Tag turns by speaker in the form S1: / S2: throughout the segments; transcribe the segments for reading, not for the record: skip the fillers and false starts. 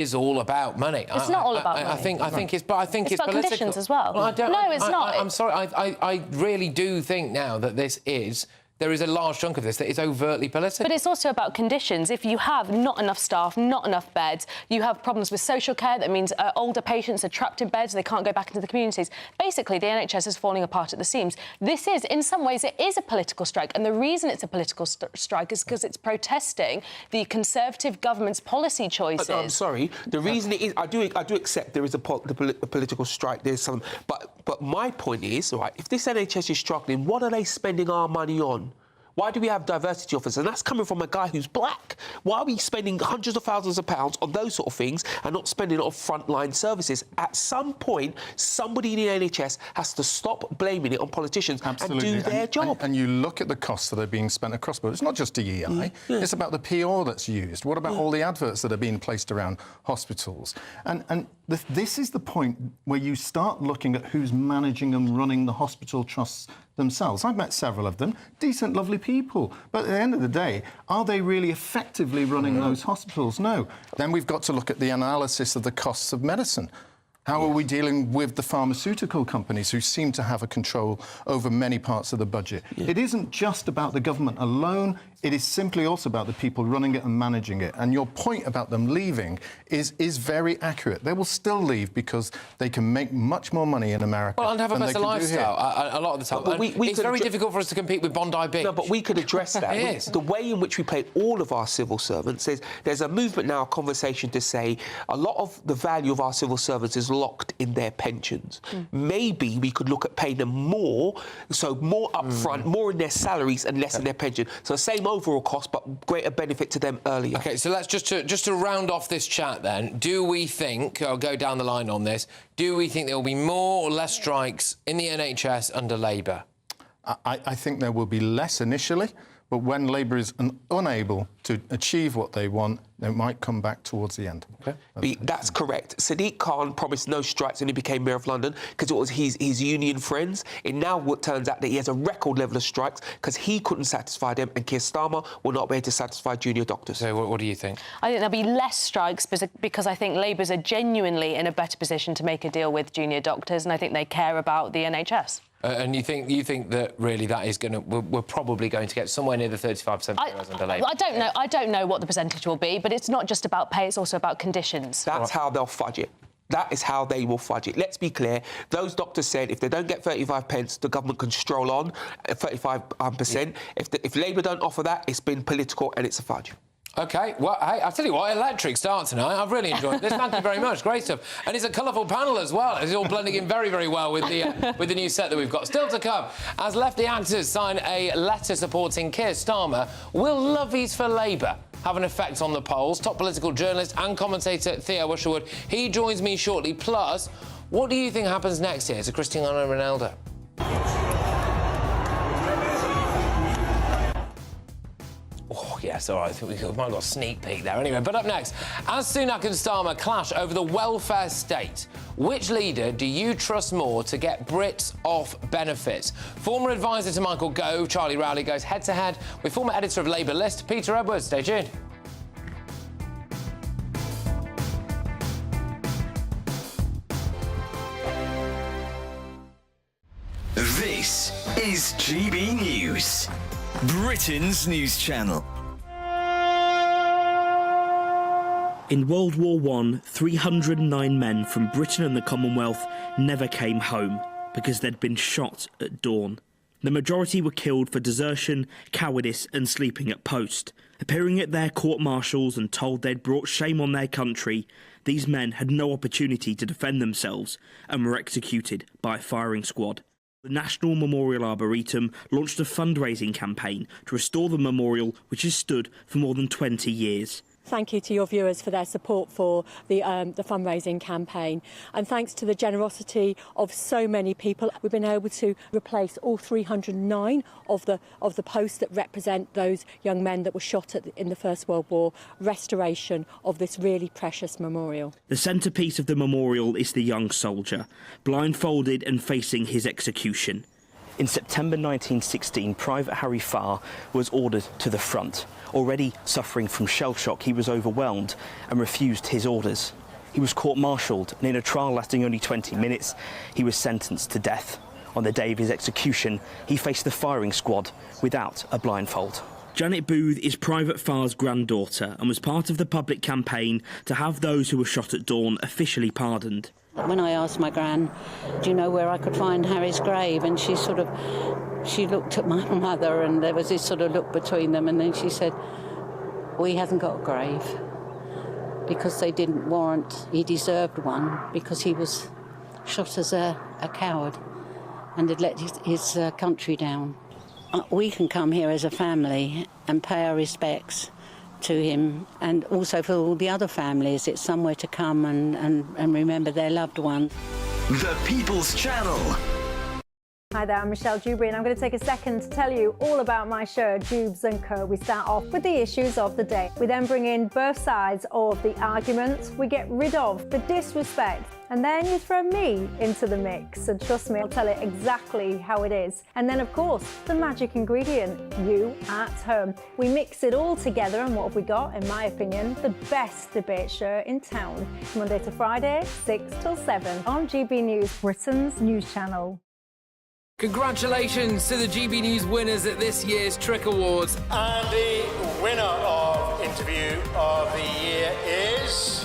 S1: is all about money.
S2: It's not all about money.
S1: I think it's political.
S2: It's about conditions as well.
S1: Well,
S2: No, it's not.
S1: I'm sorry. I really do think now that there is a large chunk of this that is overtly political.
S2: But it's also about conditions. If you have not enough staff, not enough beds, you have problems with social care. That means older patients are trapped in beds. They can't go back into the communities. Basically, the NHS is falling apart at the seams. This is, in some ways, it is a political strike. And the reason it's a political strike is because it's protesting the Conservative government's policy choices.
S3: I'm sorry. The reason it is, I do accept there is a political strike. There's some, but my point is, right, if this NHS is struggling, what are they spending our money on? Why do we have diversity officers? And that's coming from a guy who's black. Why are we spending hundreds of thousands of pounds on those sort of things and not spending it on frontline services? At some point, somebody in the NHS has to stop blaming it on politicians and do their job.
S4: And you look at the costs that are being spent across, but it's not just DEI, it's about the PR that's used. What about all the adverts that are being placed around hospitals? And this is the point where you start looking at who's managing and running the hospital trusts themselves. I've met several of them, decent, lovely people. But at the end of the day, are they really effectively running those hospitals? No. Then we've got to look at the analysis of the costs of medicine. How are we dealing with the pharmaceutical companies who seem to have a control over many parts of the budget? It isn't just about the government alone. It is simply also about the people running it and managing it. And your point about them leaving is very accurate. They will still leave because they can make much more money in America.
S1: Well, and have a better lifestyle a lot of the time. But it's very difficult for us to compete with Bondi Beach.
S3: No, but we could address that.
S1: It is.
S3: The way in which we pay all of our civil servants, there's a movement now, a conversation to say a lot of the value of our civil servants is locked in their pensions. Maybe we could look at paying them more, so more upfront, more in their salaries and less in their pension. So same overall cost, but greater benefit to them earlier.
S1: OK, so let's just to round off this chat then, do we think, I'll go down the line on this, do we think there will be more or less strikes in the NHS under Labour?
S4: I think there will be less initially, but when Labour is unable to achieve what they want, they might come back towards the end.
S3: Okay. That's correct. Sadiq Khan promised no strikes when he became Mayor of London because it was his union friends. It now turns out that he has a record level of strikes because he couldn't satisfy them, and Keir Starmer will not be able to satisfy junior doctors.
S1: So what do you think?
S2: I think there'll be less strikes because I think Labour's are genuinely in a better position to make a deal with junior doctors, and I think they care about the NHS.
S1: And you think that really that is going to... We're probably going to get somewhere near the 35% under Labour?
S2: I don't know what the percentage will be, but it's not just about pay, it's also about conditions.
S3: That's how they'll fudge it. That is how they will fudge it. Let's be clear. Those doctors said if they don't get 35 pence, the government can stroll on at 35%. If Labour don't offer that, it's been political and it's a fudge.
S1: OK, well, hey, I'll tell you what, electric start tonight. I've really enjoyed this. Thank you very much. Great stuff. And it's a colourful panel as well. It's all blending in very, very well with the new set that we've got. Still to come, as lefty actors sign a letter supporting Keir Starmer, will loveys for Labour have an effect on the polls? Top political journalist and commentator Theo Usherwood, he joins me shortly. Plus, what do you think happens next here to Cristiano Ronaldo? Oh, yes, all right, I think we might have got a sneak peek there. Anyway, but up next, as Sunak and Starmer clash over the welfare state, which leader do you trust more to get Brits off benefits? Former advisor to Michael Gove, Charlie Rowley, goes head-to-head with former editor of Labour List, Peter Edwards. Stay tuned.
S5: This is GB News, Britain's news channel.
S6: In World War I, 309 men from Britain and the Commonwealth never came home because they'd been shot at dawn. The majority were killed for desertion, cowardice and sleeping at post. Appearing at their court-martials and told they'd brought shame on their country, these men had no opportunity to defend themselves and were executed by a firing squad. The National Memorial Arboretum launched a fundraising campaign to restore the memorial, which has stood for more than 20 years.
S7: Thank you to your viewers for their support for the fundraising campaign, and thanks to the generosity of so many people, we've been able to replace all 309 of the posts that represent those young men that were shot in the First World War. Restoration of this really precious memorial.
S6: The centrepiece of the memorial is the young soldier, blindfolded and facing his execution. In September 1916, Private Harry Farr was ordered to the front. Already suffering from shell shock, he was overwhelmed and refused his orders. He was court-martialed, and in a trial lasting only 20 minutes, he was sentenced to death. On the day of his execution, he faced the firing squad without a blindfold. Janet Booth is Private Farr's granddaughter and was part of the public campaign to have those who were shot at dawn officially pardoned.
S8: When I asked my gran, do you know where I could find Harry's grave? And she looked at my mother, and there was this sort of look between them, and then she said, well, he hasn't got a grave because they didn't warrant, he deserved one because he was shot as a coward and had let his country down. We can come here as a family and pay our respects to him, and also for all the other families, it's somewhere to come and remember their loved ones.
S5: The People's Channel.
S9: Hi there, I'm Michelle Dewberry, and I'm going to take a second to tell you all about my show, Dubes & Co. We start off with the issues of the day. We then bring in both sides of the argument. We get rid of the disrespect, and then you throw me into the mix. And trust me, I'll tell it exactly how it is. And then, of course, the magic ingredient, you at home. We mix it all together, and what have we got? In my opinion, the best debate show in town. Monday to Friday, 6 till 7 on GB News, Britain's news channel.
S1: Congratulations to the GB News winners at this year's Trick Awards.
S10: And the winner of Interview of the Year is...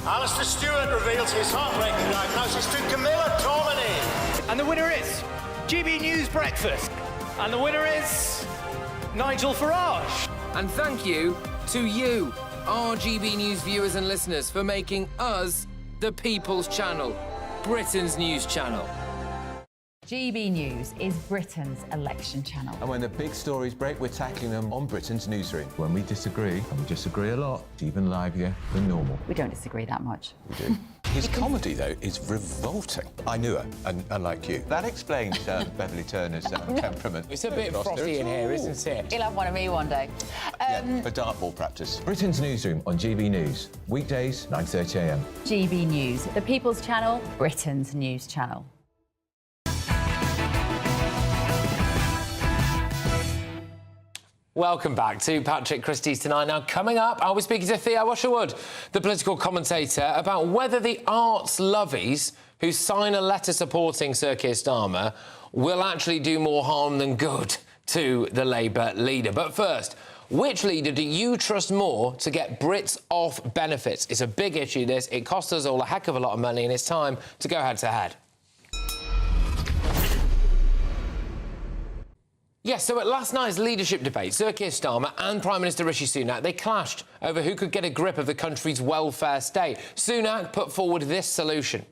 S10: Alistair Stewart reveals his heartbreaking diagnosis to Camilla Tominey.
S11: And the winner is GB News Breakfast. And the winner is Nigel Farage.
S1: And thank you to you, our GB News viewers and listeners, for making us the People's Channel, Britain's news channel.
S12: GB News is Britain's election channel.
S13: And when the big stories break, we're tackling them on Britain's newsroom. When we disagree, and we disagree a lot, it's even livelier than normal.
S12: We don't disagree that much.
S13: We do. His comedy, though, is revolting. I knew her, and unlike you. That explains Beverly Turner's temperament.
S1: It's a bit frosty in here, isn't it?
S12: He'll have one of me one day.
S13: For dartball practice. Britain's newsroom on GB News. Weekdays, 9:30 a.m.
S12: GB News, the People's Channel, Britain's news channel.
S1: Welcome back to Patrick Christys tonight. Now, coming up, I'll be speaking to Theo Usherwood, the political commentator, about whether the arts lovies who sign a letter supporting Sir Keir Starmer will actually do more harm than good to the Labour leader. But first, which leader do you trust more to get Brits off benefits? It's a big issue, this. It costs us all a heck of a lot of money, and it's time to go head-to-head. Yes, so at last night's leadership debate, Sir Keir Starmer and Prime Minister Rishi Sunak, they clashed over who could get a grip of the country's welfare state. Sunak put forward this solution.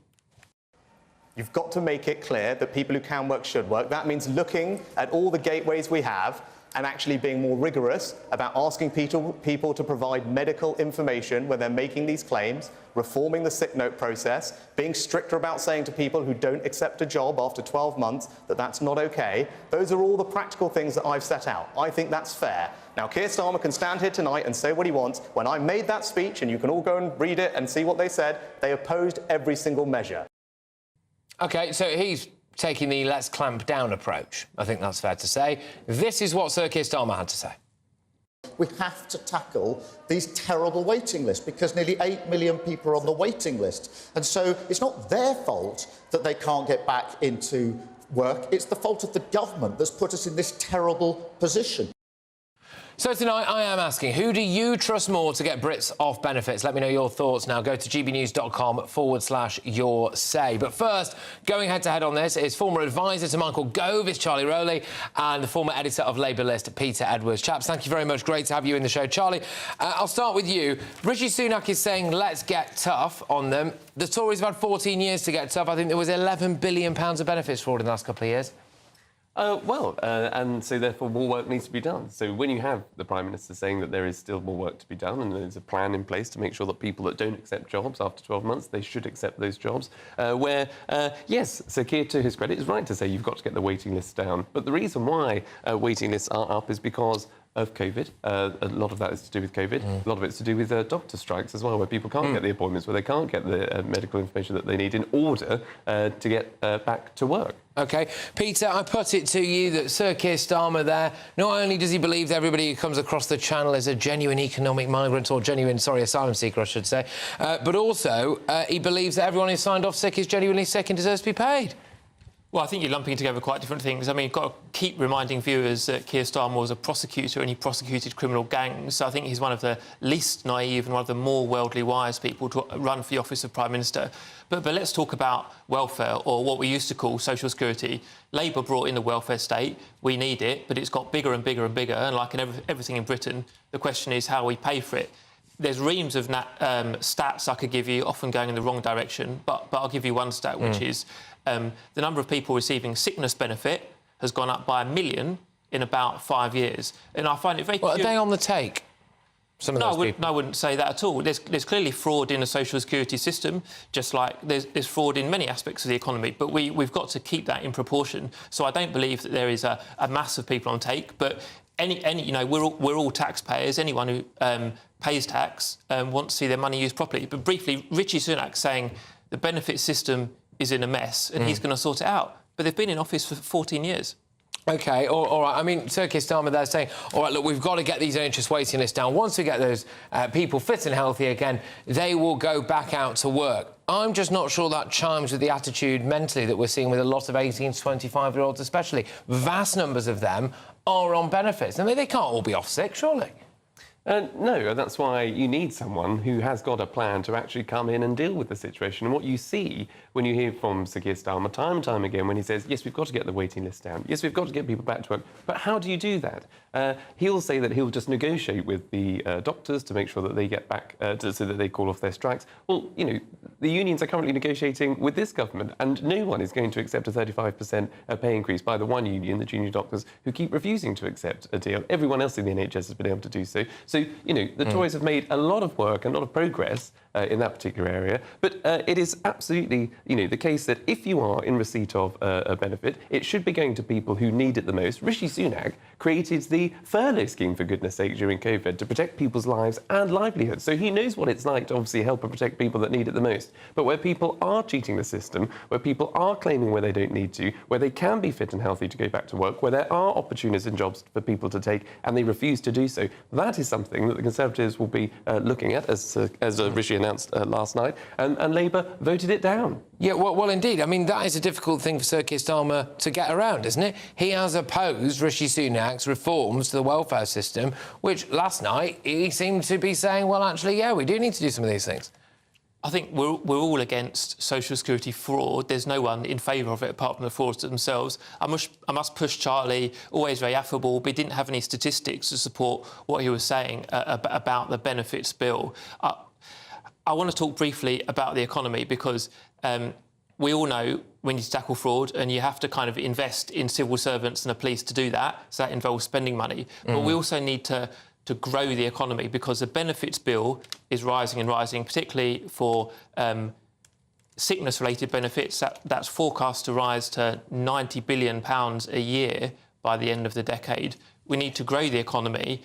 S14: You've got to make it clear that people who can work should work. That means looking at all the gateways we have and actually being more rigorous about asking people to provide medical information when they're making these claims, reforming the sick note process, being stricter about saying to people who don't accept a job after 12 months that that's not OK. Those are all the practical things that I've set out. I think that's fair. Now, Keir Starmer can stand here tonight and say what he wants. When I made that speech, and you can all go and read it and see what they said, they opposed every single measure.
S1: OK, so he's taking the let's clamp down approach. I think that's fair to say. This is what Sir Keir Starmer had to say.
S15: We have to tackle these terrible waiting lists because nearly 8 million people are on the waiting list. And so it's not their fault that they can't get back into work. It's the fault of the government that's put us in this terrible position.
S1: So tonight I am asking, who do you trust more to get Brits off benefits? Let me know your thoughts now. Go to gbnews.com/your say. But first, going head-to-head on this is former advisor to Michael Gove, is Charlie Rowley, and the former editor of Labour List, Peter Edwards. Chaps, thank you very much. Great to have you in the show. Charlie, I'll start with you. Rishi Sunak is saying, let's get tough on them. The Tories have had 14 years to get tough. I think there was £11 billion of benefits fraud in the last couple of years.
S16: And so therefore more work needs to be done. So when you have the Prime Minister saying that there is still more work to be done and there's a plan in place to make sure that people that don't accept jobs after 12 months, they should accept those jobs, yes, Sir Keir, to his credit, is right to say you've got to get the waiting lists down. But the reason why waiting lists are up is because of COVID. A lot of that is to do with COVID. A lot of it's to do with doctor strikes as well, where people can't get the appointments, where they can't get the medical information that they need in order to get back to work.
S1: OK. Peter, I put it to you that Sir Keir Starmer there, not only does he believe that everybody who comes across the channel is a genuine economic migrant, or genuine, asylum seeker, I should say, but also he believes that everyone who's signed off sick is genuinely sick and deserves to be paid.
S17: Well, I think you're lumping together quite different things. I mean, you've got to keep reminding viewers that Keir Starmer was a prosecutor and he prosecuted criminal gangs. So I think he's one of the least naive and one of the more worldly wise people to run for the office of Prime Minister. But let's talk about welfare, or what we used to call social security. Labour brought in the welfare state. We need it, but it's got bigger and bigger and bigger. And like in everything in Britain, the question is how we pay for it. There's reams of stats I could give you, often going in the wrong direction, but I'll give you one stat, which is the number of people receiving sickness benefit has gone up by 1 million in about 5 years. And I find it very...
S1: Well, are they on the take? Some of those people?
S17: No, I wouldn't say that at all. There's clearly fraud in the social security system, just like there's fraud in many aspects of the economy, but we've got to keep that in proportion. So I don't believe that there is a mass of people on take, but we're all taxpayers. Anyone who pays tax wants to see their money used properly. But briefly, Rishi Sunak saying the benefit system is in a mess and he's going to sort it out. But they've been in office for 14 years.
S1: OK, all right. I mean, Sir Keir Starmer there saying, all right, look, we've got to get these NHS waiting lists down. Once we get those people fit and healthy again, they will go back out to work. I'm just not sure that chimes with the attitude mentally that we're seeing with a lot of 18 to 25-year-olds especially. Vast numbers of them are on benefits. I mean, they can't all be off sick, surely.
S16: No, and that's why you need someone who has got a plan to actually come in and deal with the situation. And what you see when you hear from Sir Keir Starmer time and time again when he says, yes, we've got to get the waiting list down, yes, we've got to get people back to work, but how do you do that? He'll say that he'll just negotiate with the doctors to make sure that they get back, so that they call off their strikes. Well, you know, the unions are currently negotiating with this government, and no one is going to accept a 35% pay increase by the one union, the junior doctors, who keep refusing to accept a deal. Everyone else in the NHS has been able to do so. So, you know, the Tories have made a lot of work and a lot of progress in that particular area. But it is absolutely, you know, the case that if you are in receipt of a benefit, it should be going to people who need it the most. Rishi Sunak created the furlough scheme, for goodness sake, during COVID to protect people's lives and livelihoods. So he knows what it's like to obviously help and protect people that need it the most. But where people are cheating the system, where people are claiming where they don't need to, where they can be fit and healthy to go back to work, where there are opportunities and jobs for people to take and they refuse to do so, that is something that the Conservatives will be looking at, as Rishi announced last night, and Labour voted it down.
S1: Yeah, well, indeed. I mean, that is a difficult thing for Sir Keir Starmer to get around, isn't it? He has opposed Rishi Sunak's reforms to the welfare system, which last night he seemed to be saying, well, actually, yeah, we do need to do some of these things.
S17: I think we're all against social security fraud. There's no one in favour of it apart from the fraudsters themselves. I must push Charlie, always very affable, but he didn't have any statistics to support what he was saying about the benefits bill. I want to talk briefly about the economy because we all know we need to tackle fraud and you have to kind of invest in civil servants and the police to do that. So that involves spending money. But we also need to grow the economy because the benefits bill is rising and rising, particularly for sickness-related benefits. That's forecast to rise to £90 billion a year by the end of the decade. We need to grow the economy.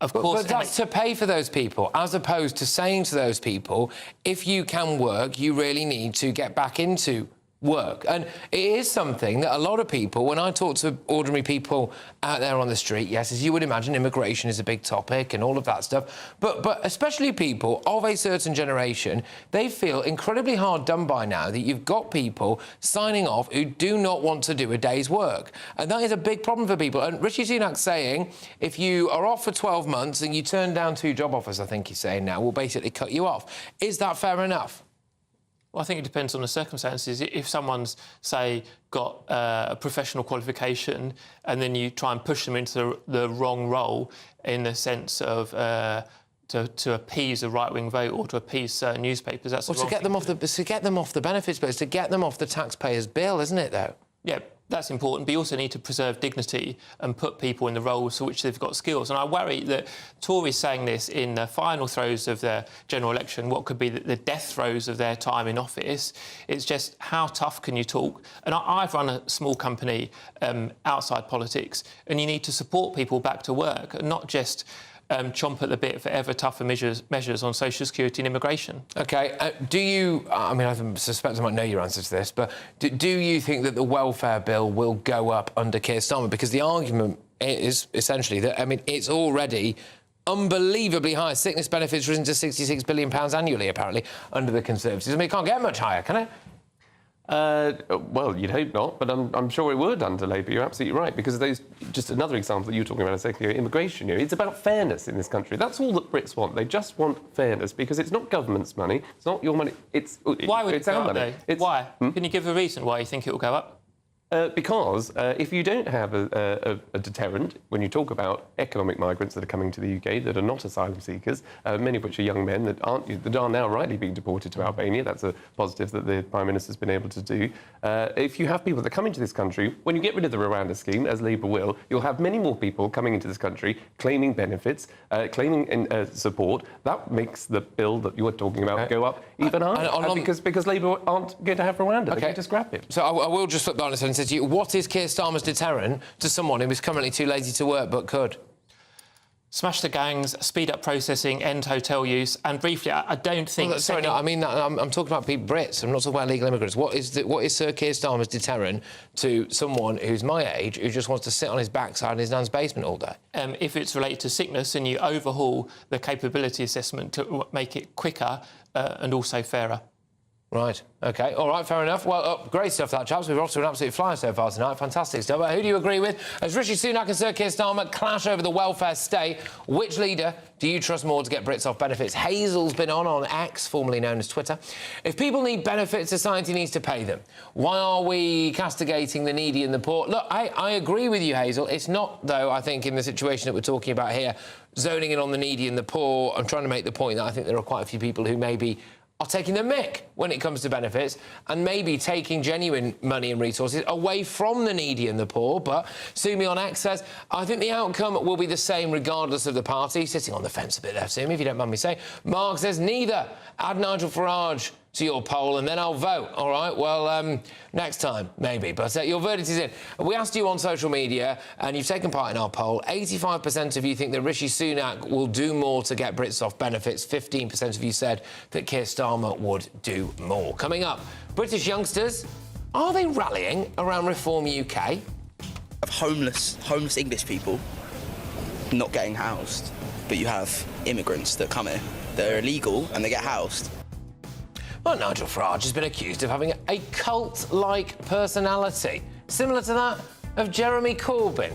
S17: Of course,
S1: but that's to pay for those people, as opposed to saying to those people, if you can work, you really need to get back into work. And it is something that a lot of people, when I talk to ordinary people out there on the street, yes, as you would imagine, immigration is a big topic and all of that stuff, but especially people of a certain generation, they feel incredibly hard done by now that you've got people signing off who do not want to do a day's work. And that is a big problem for people. And Rishi Sunak's saying, if you are off for 12 months and you turn down 2 job offers, I think he's saying now, we'll basically cut you off. Is that fair enough?
S17: Well, I think it depends on the circumstances. If someone's, say, got a professional qualification and then you try and push them into the wrong role in the sense of to appease the right-wing vote or to appease certain newspapers, that's
S1: well, to get them off the benefits, but it's to get them off the taxpayer's bill, isn't it, though?
S17: Yeah, That's important, but you also need to preserve dignity and put people in the roles for which they've got skills. And I worry that Tories saying this in the final throes of their general election, what could be the death throes of their time in office, it's just how tough can you talk? And I've run a small company outside politics, and you need to support people back to work, and not just chomp at the bit for ever tougher measures on social security and immigration.
S1: OK, do you... I mean, I suspect I might know your answer to this, but do you think that the welfare bill will go up under Keir Starmer? Because the argument is essentially that, I mean, it's already unbelievably high. Sickness benefits risen to £66 billion annually, apparently, under the Conservatives. I mean, it can't get much higher, can it?
S16: Well, you'd hope not, but I'm sure it would under Labour. You're absolutely right, because those, just another example that you were talking about a second ago, immigration. It's about fairness in this country. That's all that Brits want. They just want fairness, because it's not government's money, it's not your money.
S17: Why would it go up, though? Why?
S16: Hmm?
S17: Can you give a reason why you think it will go up?
S16: Because if you don't have a deterrent when you talk about economic migrants that are coming to the UK that are not asylum seekers, many of which are young men that are now rightly being deported to Albania, that's a positive that the Prime Minister's been able to do. If you have people that come into this country, when you get rid of the Rwanda scheme, as Labour will, you'll have many more people coming into this country claiming benefits, claiming support. That makes the bill that you're talking about go up even higher. Because Labour aren't going to have Rwanda. They're going to scrap it.
S1: So I will just flip back and say to you, what is Keir Starmer's deterrent to someone who is currently too lazy to work but could?
S17: Smash the gangs, speed up processing, end hotel use, and briefly, I don't think...
S1: Well, sorry, no, I mean, I'm talking about Brits. I'm not talking about illegal immigrants. What is Sir Keir Starmer's deterrent to someone who's my age who just wants to sit on his backside in his nan's basement all day?
S17: If it's related to sickness, and you overhaul the capability assessment to make it quicker and also fairer.
S1: Right, OK, all right, fair enough. Well, great stuff, that, chaps. We're off to an absolute flyer so far tonight. Fantastic stuff. Who do you agree with? As Rishi Sunak and Sir Keir Starmer clash over the welfare state, which leader do you trust more to get Brits off benefits? Hazel's been on X, formerly known as Twitter. If people need benefits, society needs to pay them. Why are we castigating the needy and the poor? Look, I agree with you, Hazel. It's not, though, I think, in the situation that we're talking about here, zoning in on the needy and the poor. I'm trying to make the point that I think there are quite a few people who maybe are taking the mick when it comes to benefits and maybe taking genuine money and resources away from the needy and the poor. But Sumi on X says, I think the outcome will be the same regardless of the party. Sitting on the fence a bit there, Sumi, if you don't mind me saying. Mark says, neither. Add Nigel Farage to your poll and then I'll vote. All right, well, next time, maybe. But your verdict is in. We asked you on social media and you've taken part in our poll. 85% of you think that Rishi Sunak will do more to get Brits off benefits. 15% of you said that Keir Starmer would do more. Coming up, British youngsters, are they rallying around Reform UK?
S18: Of homeless English people not getting housed, but you have immigrants that come here that are illegal and they get housed.
S1: Well, Nigel Farage has been accused of having a cult-like personality, similar to that of Jeremy Corbyn.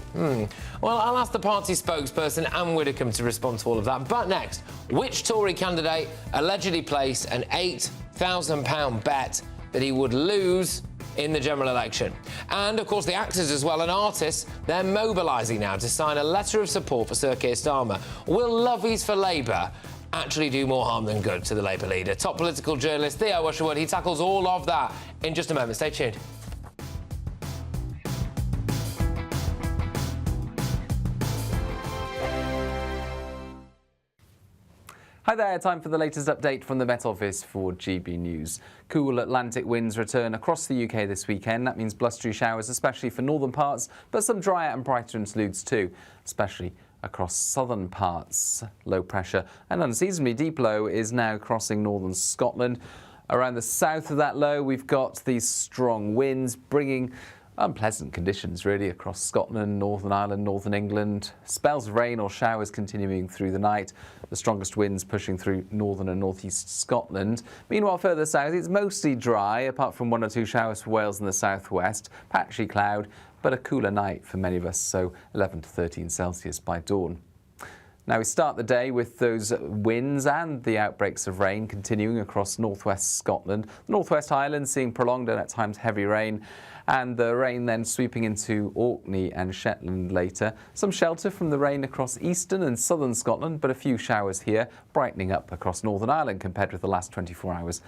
S1: Well, I'll ask the party spokesperson, Anne Widdecombe, to respond to all of that. But next, which Tory candidate allegedly placed an £8,000 bet that he would lose in the general election? And, of course, the actors as well and artists, they're mobilising now to sign a letter of support for Sir Keir Starmer. Will Lovies for Labour actually do more harm than good to the Labour leader? Top political journalist Theo Usherwood, he tackles all of that in just a moment. Stay tuned.
S19: Hi there, time for the latest update from the Met Office for GB News. Cool Atlantic winds return across the UK this weekend. That means blustery showers, especially for northern parts, but some drier and brighter interludes too, especially across southern parts. Low pressure, an unseasonably deep low, is now crossing northern Scotland. Around the south of that low, we've got these strong winds bringing unpleasant conditions really across Scotland, Northern Ireland, Northern England. Spells of rain or showers continuing through the night. The strongest winds pushing through northern and northeast Scotland. Meanwhile, further south, it's mostly dry, apart from 1 or 2 showers for Wales and the southwest. Patchy cloud, but a cooler night for many of us, so 11 to 13 Celsius by dawn. Now we start the day with those winds and the outbreaks of rain continuing across northwest Scotland. The Northwest Highlands seeing prolonged and at times heavy rain, and the rain then sweeping into Orkney and Shetland later. Some shelter from the rain across eastern and southern Scotland, but a few showers here, brightening up across Northern Ireland compared with the last 24 hours.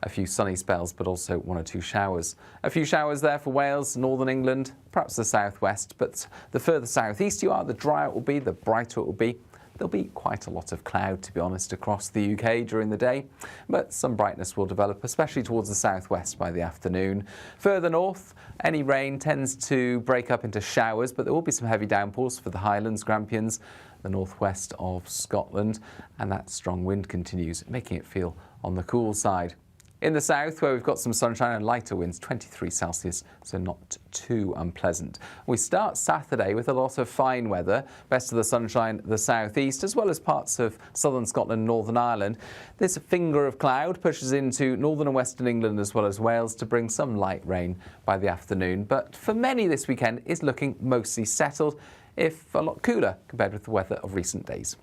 S19: A few sunny spells, but also 1 or 2 showers. A few showers there for Wales, northern England, perhaps the southwest, but the further southeast you are, the drier it will be, the brighter it will be. There'll be quite a lot of cloud, to be honest, across the UK during the day, but some brightness will develop, especially towards the southwest by the afternoon. Further north, any rain tends to break up into showers, but there will be some heavy downpours for the Highlands, Grampians, the northwest of Scotland, and that strong wind continues, making it feel on the cool side. In the south, where we've got some sunshine and lighter winds, 23 Celsius, so not too unpleasant. We start Saturday with a lot of fine weather, best of the sunshine the southeast, as well as parts of southern Scotland and Northern Ireland. This finger of cloud pushes into northern and western England as well as Wales to bring some light rain by the afternoon. But for many this weekend is looking mostly settled, if a lot cooler compared with the weather of recent days.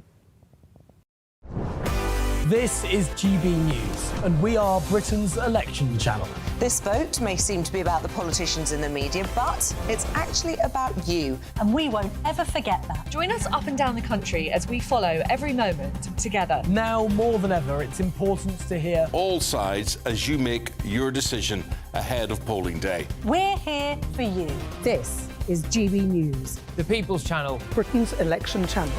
S20: This is GB News, and we are Britain's election channel.
S21: This vote may seem to be about the politicians in the media, but it's actually about you.
S22: And we won't ever forget that. Join us up and down the country as we follow every moment together.
S20: Now more than ever, it's important to hear
S23: all sides as you make your decision ahead of polling day.
S22: We're here for you. This is GB News,
S1: the People's Channel,
S20: Britain's election channel.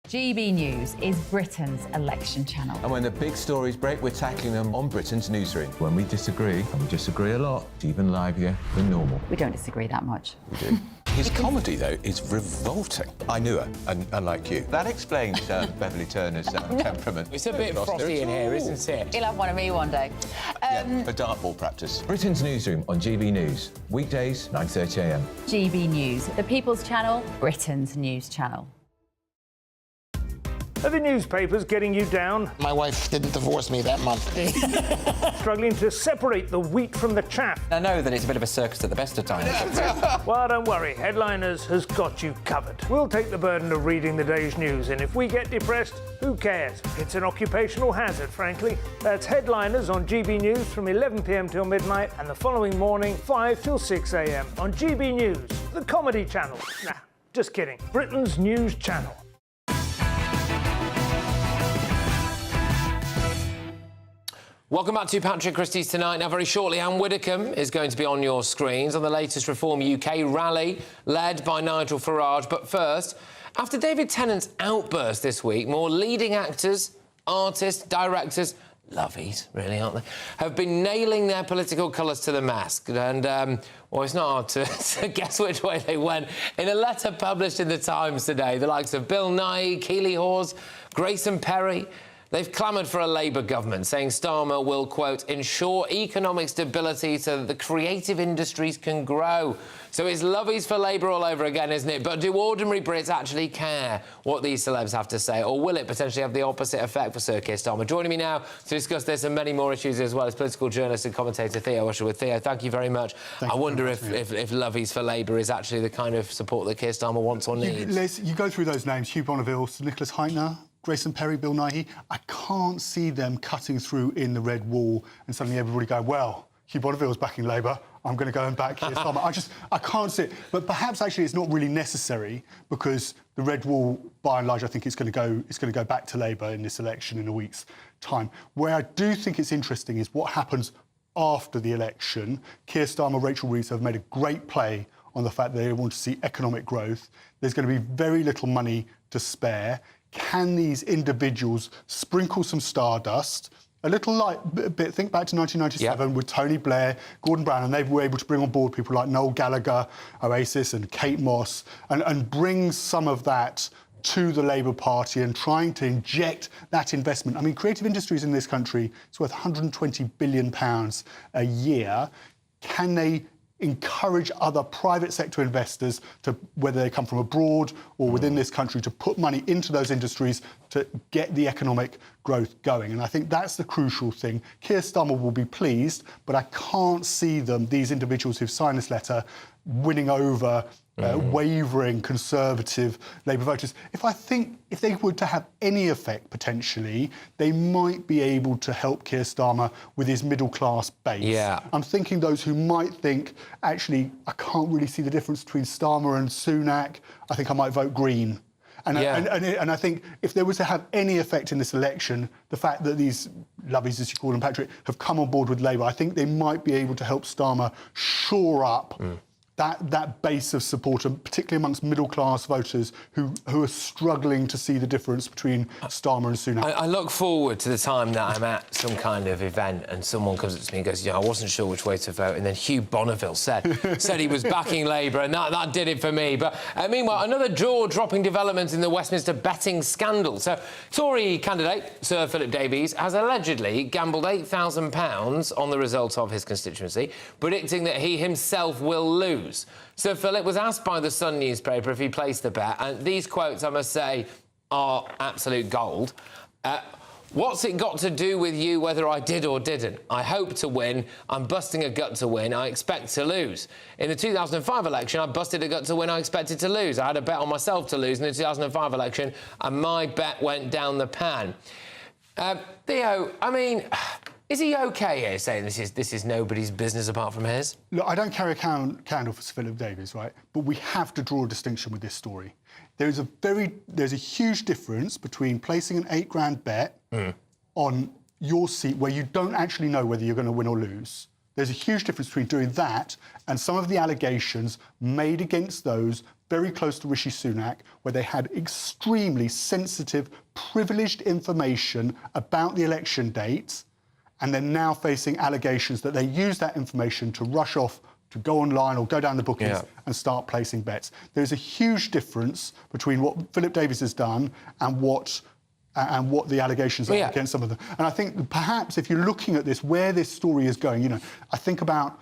S12: GB News is Britain's election channel.
S13: And when the big stories break, we're tackling them on Britain's newsroom. When we disagree, and we disagree a lot, it's even livelier than normal.
S12: We don't disagree that much.
S13: We do. His comedy, though, is revolting. I knew her, and unlike you. That explains Beverly Turner's temperament.
S1: It's a bit frosty in here, isn't it?
S21: He'll have one of me one day.
S13: Yeah, for dartball practice. Britain's newsroom on GB News. Weekdays, 9:30 a.m.
S12: GB News, the People's Channel, Britain's news channel.
S10: Are the newspapers getting you down?
S24: My wife didn't divorce me that month.
S10: Struggling to separate the wheat from the chaff?
S25: I know that it's a bit of a circus at the best of times.
S10: Well, don't worry. Headliners has got you covered. We'll take the burden of reading the day's news, and if we get depressed, who cares? It's an occupational hazard, frankly. That's Headliners on GB News from 11 p.m. till midnight, and the following morning, 5 till 6 a.m. on GB News, the comedy channel. Nah, just kidding. Britain's news channel.
S1: Welcome back to Patrick Christys Tonight. Now, very shortly, Anne Widdecombe is going to be on your screens on the latest Reform UK rally led by Nigel Farage. But first, after David Tennant's outburst this week, more leading actors, artists, directors, lovies, really, aren't they, have been nailing their political colours to the mast. And, well, it's not hard to guess which way they went. In a letter published in The Times today, the likes of Bill Nighy, Keeley Hawes, Grayson Perry, they've clamoured for a Labour government, saying Starmer will, quote, ensure economic stability so that the creative industries can grow. So it's lovies for Labour all over again, isn't it? But do ordinary Brits actually care what these celebs have to say? Or will it potentially have the opposite effect for Sir Keir Starmer? Joining me now to discuss this and many more issues as well is political journalist and commentator Theo Usherwood. Theo, thank you very much. I wonder if lovies for Labour is actually the kind of support that Keir Starmer wants or needs.
S26: Liz, you go through those names, Hugh Bonneville, Nicholas Heitner, Grayson Perry, Bill Nighy. I can't see them cutting through in the red wall and suddenly everybody go, well, Hugh Bonneville's backing Labour, I'm going to go and back Keir Starmer. I can't see it. But perhaps actually it's not really necessary because the red wall, by and large, I think it's going to go back to Labour in this election in a week's time. Where I do think it's interesting is what happens after the election. Keir Starmer, Rachel Reeves have made a great play on the fact that they want to see economic growth. There's going to be very little money to spare. Can these individuals sprinkle some stardust? A little like bit. Think back to 1997 with Tony Blair, Gordon Brown, and they were able to bring on board people like Noel Gallagher, Oasis, and Kate Moss, and bring some of that to the Labour Party and trying to inject that investment. I mean, creative industries in this country is worth £120 billion a year. Can they encourage other private sector investors, to whether they come from abroad or within this country, to put money into those industries to get the economic growth going? And I think that's the crucial thing. Keir Starmer will be pleased, but I can't see them, these individuals who've signed this letter, winning over wavering Conservative Labour voters. If they were to have any effect, potentially, they might be able to help Keir Starmer with his middle-class base. Yeah. I'm thinking those who might think, actually, I can't really see the difference between Starmer and Sunak. I think I might vote Green. And I think if there was to have any effect in this election, the fact that these lovies, as you call them, Patrick, have come on board with Labour, I think they might be able to help Starmer shore up that base of support, particularly amongst middle-class voters who are struggling to see the difference between Starmer and Sunak.
S1: I look forward to the time that I'm at some kind of event and someone comes up to me and goes, I wasn't sure which way to vote, and then Hugh Bonneville said he was backing Labour, and that did it for me. But meanwhile, another jaw-dropping development in the Westminster betting scandal. So, Tory candidate Sir Philip Davies has allegedly gambled £8,000 on the result of his constituency, predicting that he himself will lose. Sir Philip was asked by the Sun newspaper if he placed the bet, and these quotes, I must say, are absolute gold. What's it got to do with you whether I did or didn't? I hope to win. I'm busting a gut to win. I expect to lose. In the 2005 election, I busted a gut to win. I expected to lose. I had a bet on myself to lose in the 2005 election, and my bet went down the pan. Theo, I mean, is he OK here saying this is nobody's business apart from his?
S26: Look, I don't carry a candle for Sir Philip Davies, right? But we have to draw a distinction with this story. There's a huge difference between placing an £8,000 bet on your seat where you don't actually know whether you're going to win or lose. There's a huge difference between doing that and some of the allegations made against those very close to Rishi Sunak, where they had extremely sensitive, privileged information about the election date, and they're now facing allegations that they used that information to rush off to go online or go down the bookings and start placing bets. There's a huge difference between what Philip Davies has done and what the allegations are against some of them. And I think perhaps if you're looking at this, where this story is going, I think about,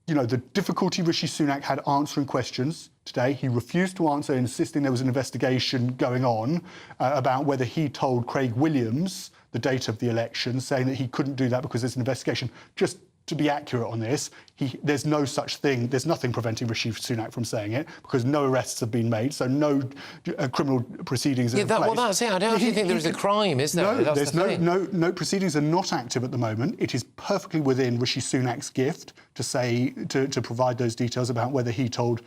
S26: the difficulty Rishi Sunak had answering questions today. He refused to answer, insisting there was an investigation going on about whether he told Craig Williams the date of the election, saying that he couldn't do that because there's an investigation. Just to be accurate on this, there's no such thing. There's nothing preventing Rishi Sunak from saying it because no arrests have been made, so no criminal proceedings are in place.
S1: Well, that's it. I don't actually think there is a crime, is there?
S26: No, there's no proceedings are not active at the moment. It is perfectly within Rishi Sunak's gift to say to provide those details about whether he told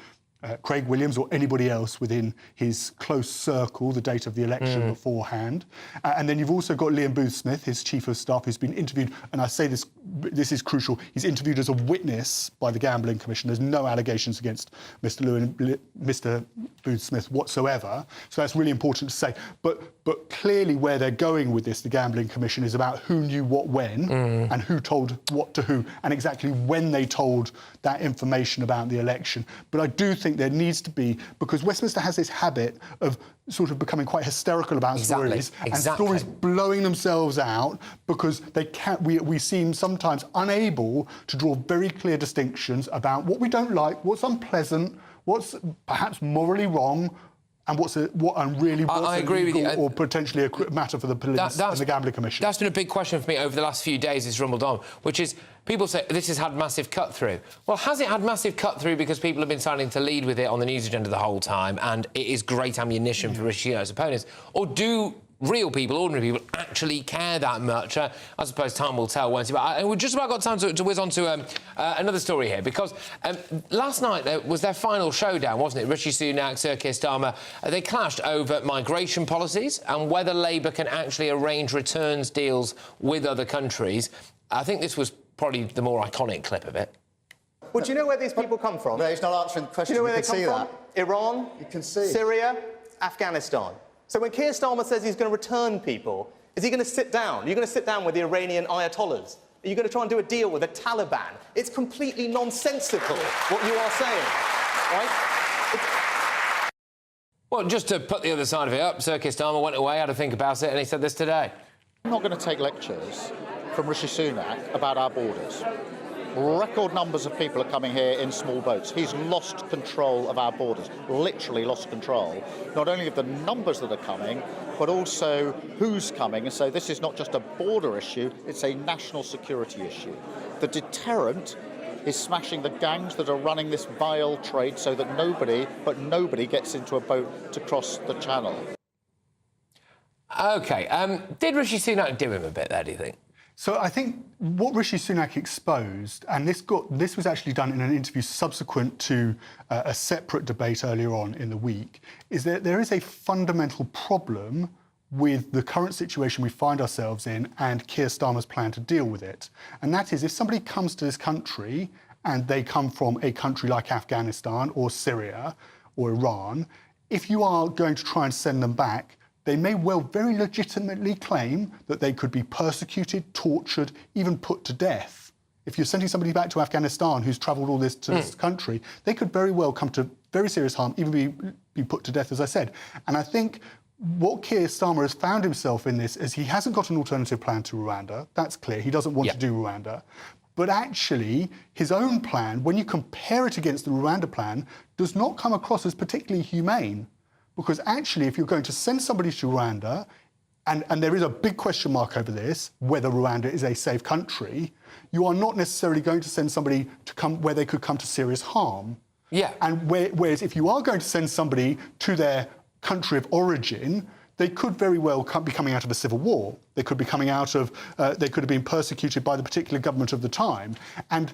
S26: Craig Williams or anybody else within his close circle the date of the election beforehand. And then you've also got Liam Boothsmith, his chief of staff, who's been interviewed, and I say this is crucial, he's interviewed as a witness by the Gambling Commission. There's no allegations against Mr Boothsmith whatsoever, so that's really important to say. But clearly where they're going with this, the Gambling Commission, is about who knew what when and who told what to who and exactly when they told that information about the election. But I do think there needs to be, because Westminster has this habit of sort of becoming quite hysterical about stories and stories blowing themselves out because we seem sometimes unable to draw very clear distinctions about what we don't like, what's unpleasant, what's perhaps morally wrong, and I agree with you. Or potentially a matter for the police and the Gambling Commission.
S1: That's been a big question for me over the last few days. It's rumbled on, which is people say this has had massive cut-through. Well, has it had massive cut-through because people have been starting to lead with it on the news agenda the whole time, and it is great ammunition for Rishi Sunak's opponents? Or do real people, ordinary people, actually care that much? I suppose time will tell, won't it? But we've just about got time to whiz on to another story here, because last night was their final showdown, wasn't it? Rishi Sunak, Sir Keir Starmer, they clashed over migration policies and whether Labour can actually arrange returns deals with other countries. I think this was probably the more iconic clip of it.
S14: Well, do you know where these people come from?
S15: No, he's not answering the question.
S14: Do you know where
S15: they
S14: come from? Iran,
S15: you can see.
S14: Syria, Afghanistan. So when Keir Starmer says he's going to return people, is he going to sit down? Are you going to sit down with the Iranian Ayatollahs? Are you going to try and do a deal with the Taliban? It's completely nonsensical what you are saying, right?
S1: Well, just to put the other side of it up, Sir Keir Starmer went away, had to think about it, and he said this today.
S15: I'm not going to take lectures from Rishi Sunak about our borders. Record numbers of people are coming here in small boats. He's lost control of our borders, literally lost control, not only of the numbers that are coming, but also who's coming. And so this is not just a border issue, it's a national security issue. The deterrent is smashing the gangs that are running this vile trade so that nobody gets into a boat to cross the channel.
S1: OK, did Rishi Sunak do him a bit there, do you think?
S26: So I think what Rishi Sunak exposed, and this was actually done in an interview subsequent to a separate debate earlier on in the week, is that there is a fundamental problem with the current situation we find ourselves in and Keir Starmer's plan to deal with it. And that is, if somebody comes to this country and they come from a country like Afghanistan or Syria or Iran, if you are going to try and send them back, they may well very legitimately claim that they could be persecuted, tortured, even put to death. If you're sending somebody back to Afghanistan who's travelled all this to this country, they could very well come to very serious harm, even be put to death, as I said. And I think what Keir Starmer has found himself in this is he hasn't got an alternative plan to Rwanda. That's clear. He doesn't want to do Rwanda. But actually, his own plan, when you compare it against the Rwanda plan, does not come across as particularly humane. Because actually, if you're going to send somebody to Rwanda, and there is a big question mark over this, whether Rwanda is a safe country, you are not necessarily going to send somebody to come where they could come to serious harm.
S1: Yeah.
S26: And whereas if you are going to send somebody to their country of origin, they could very well be coming out of a civil war. They could be coming out of, they could have been persecuted by the particular government of the time. And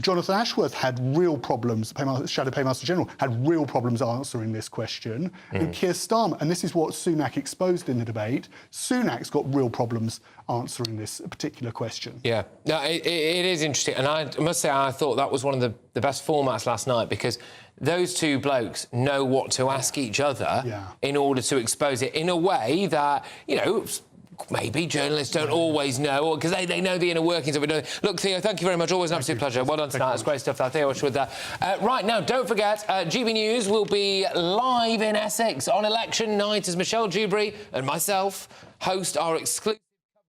S26: Jonathan Ashworth had real problems, Shadow Paymaster General, had real problems answering this question. And Keir Starmer, and this is what Sunak exposed in the debate, Sunak's got real problems answering this particular question.
S1: Yeah, no, it is interesting. And I must say, I thought that was one of the best formats last night, because those two blokes know what to ask each other in order to expose it in a way that, you know, maybe journalists don't always know, because they know the inner workings of it. Look, Theo, thank you very much. Always an absolute pleasure. Well done tonight. It's great stuff that Theo was with that. Right, now, don't forget, GB News will be live in Essex on election night as Michelle Dewberry and myself host our exclusive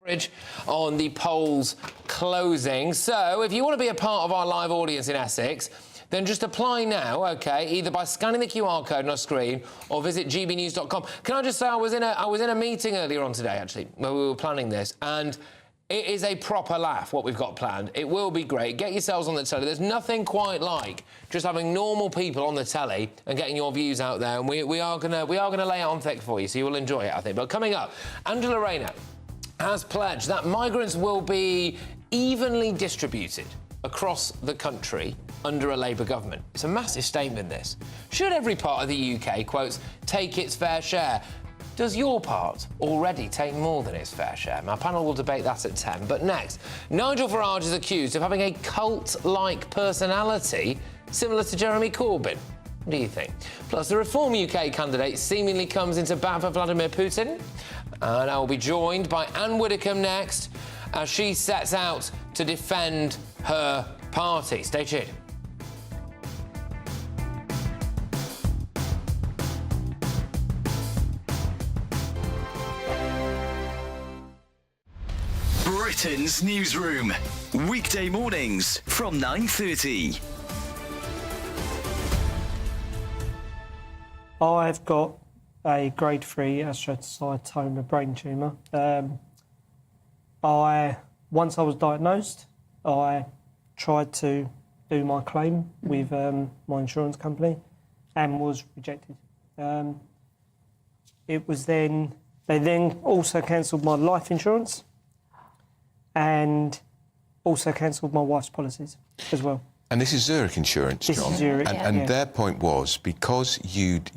S1: coverage on the polls closing. So, if you want to be a part of our live audience in Essex, then just apply now, OK, either by scanning the QR code on our screen or visit gbnews.com. Can I just say I was in a meeting earlier on today, actually, where we were planning this, and it is a proper laugh, what we've got planned. It will be great. Get yourselves on the telly. There's nothing quite like just having normal people on the telly and getting your views out there, and we are gonna lay it on thick for you, so you will enjoy it, I think. But coming up, Angela Rayner has pledged that migrants will be evenly distributed across the country under a Labour government. It's a massive statement, this. Should every part of the UK, quotes, take its fair share? Does your part already take more than its fair share? My panel will debate that at 10. But next, Nigel Farage is accused of having a cult-like personality similar to Jeremy Corbyn. What do you think? Plus, the Reform UK candidate seemingly comes into bat for Vladimir Putin. And I will be joined by Anne Widdecombe next as she sets out to defend her party. Stay tuned.
S5: Britain's newsroom. Weekday mornings from 9:30.
S2: I've got a grade 3 astrocytoma brain tumour. Once I was diagnosed, I tried to do my claim with my insurance company and was rejected. They then also cancelled my life insurance and also cancelled my wife's policies as well.
S13: And this is Zurich Insurance, John.
S2: This is Zurich,
S13: and their point was, because you'd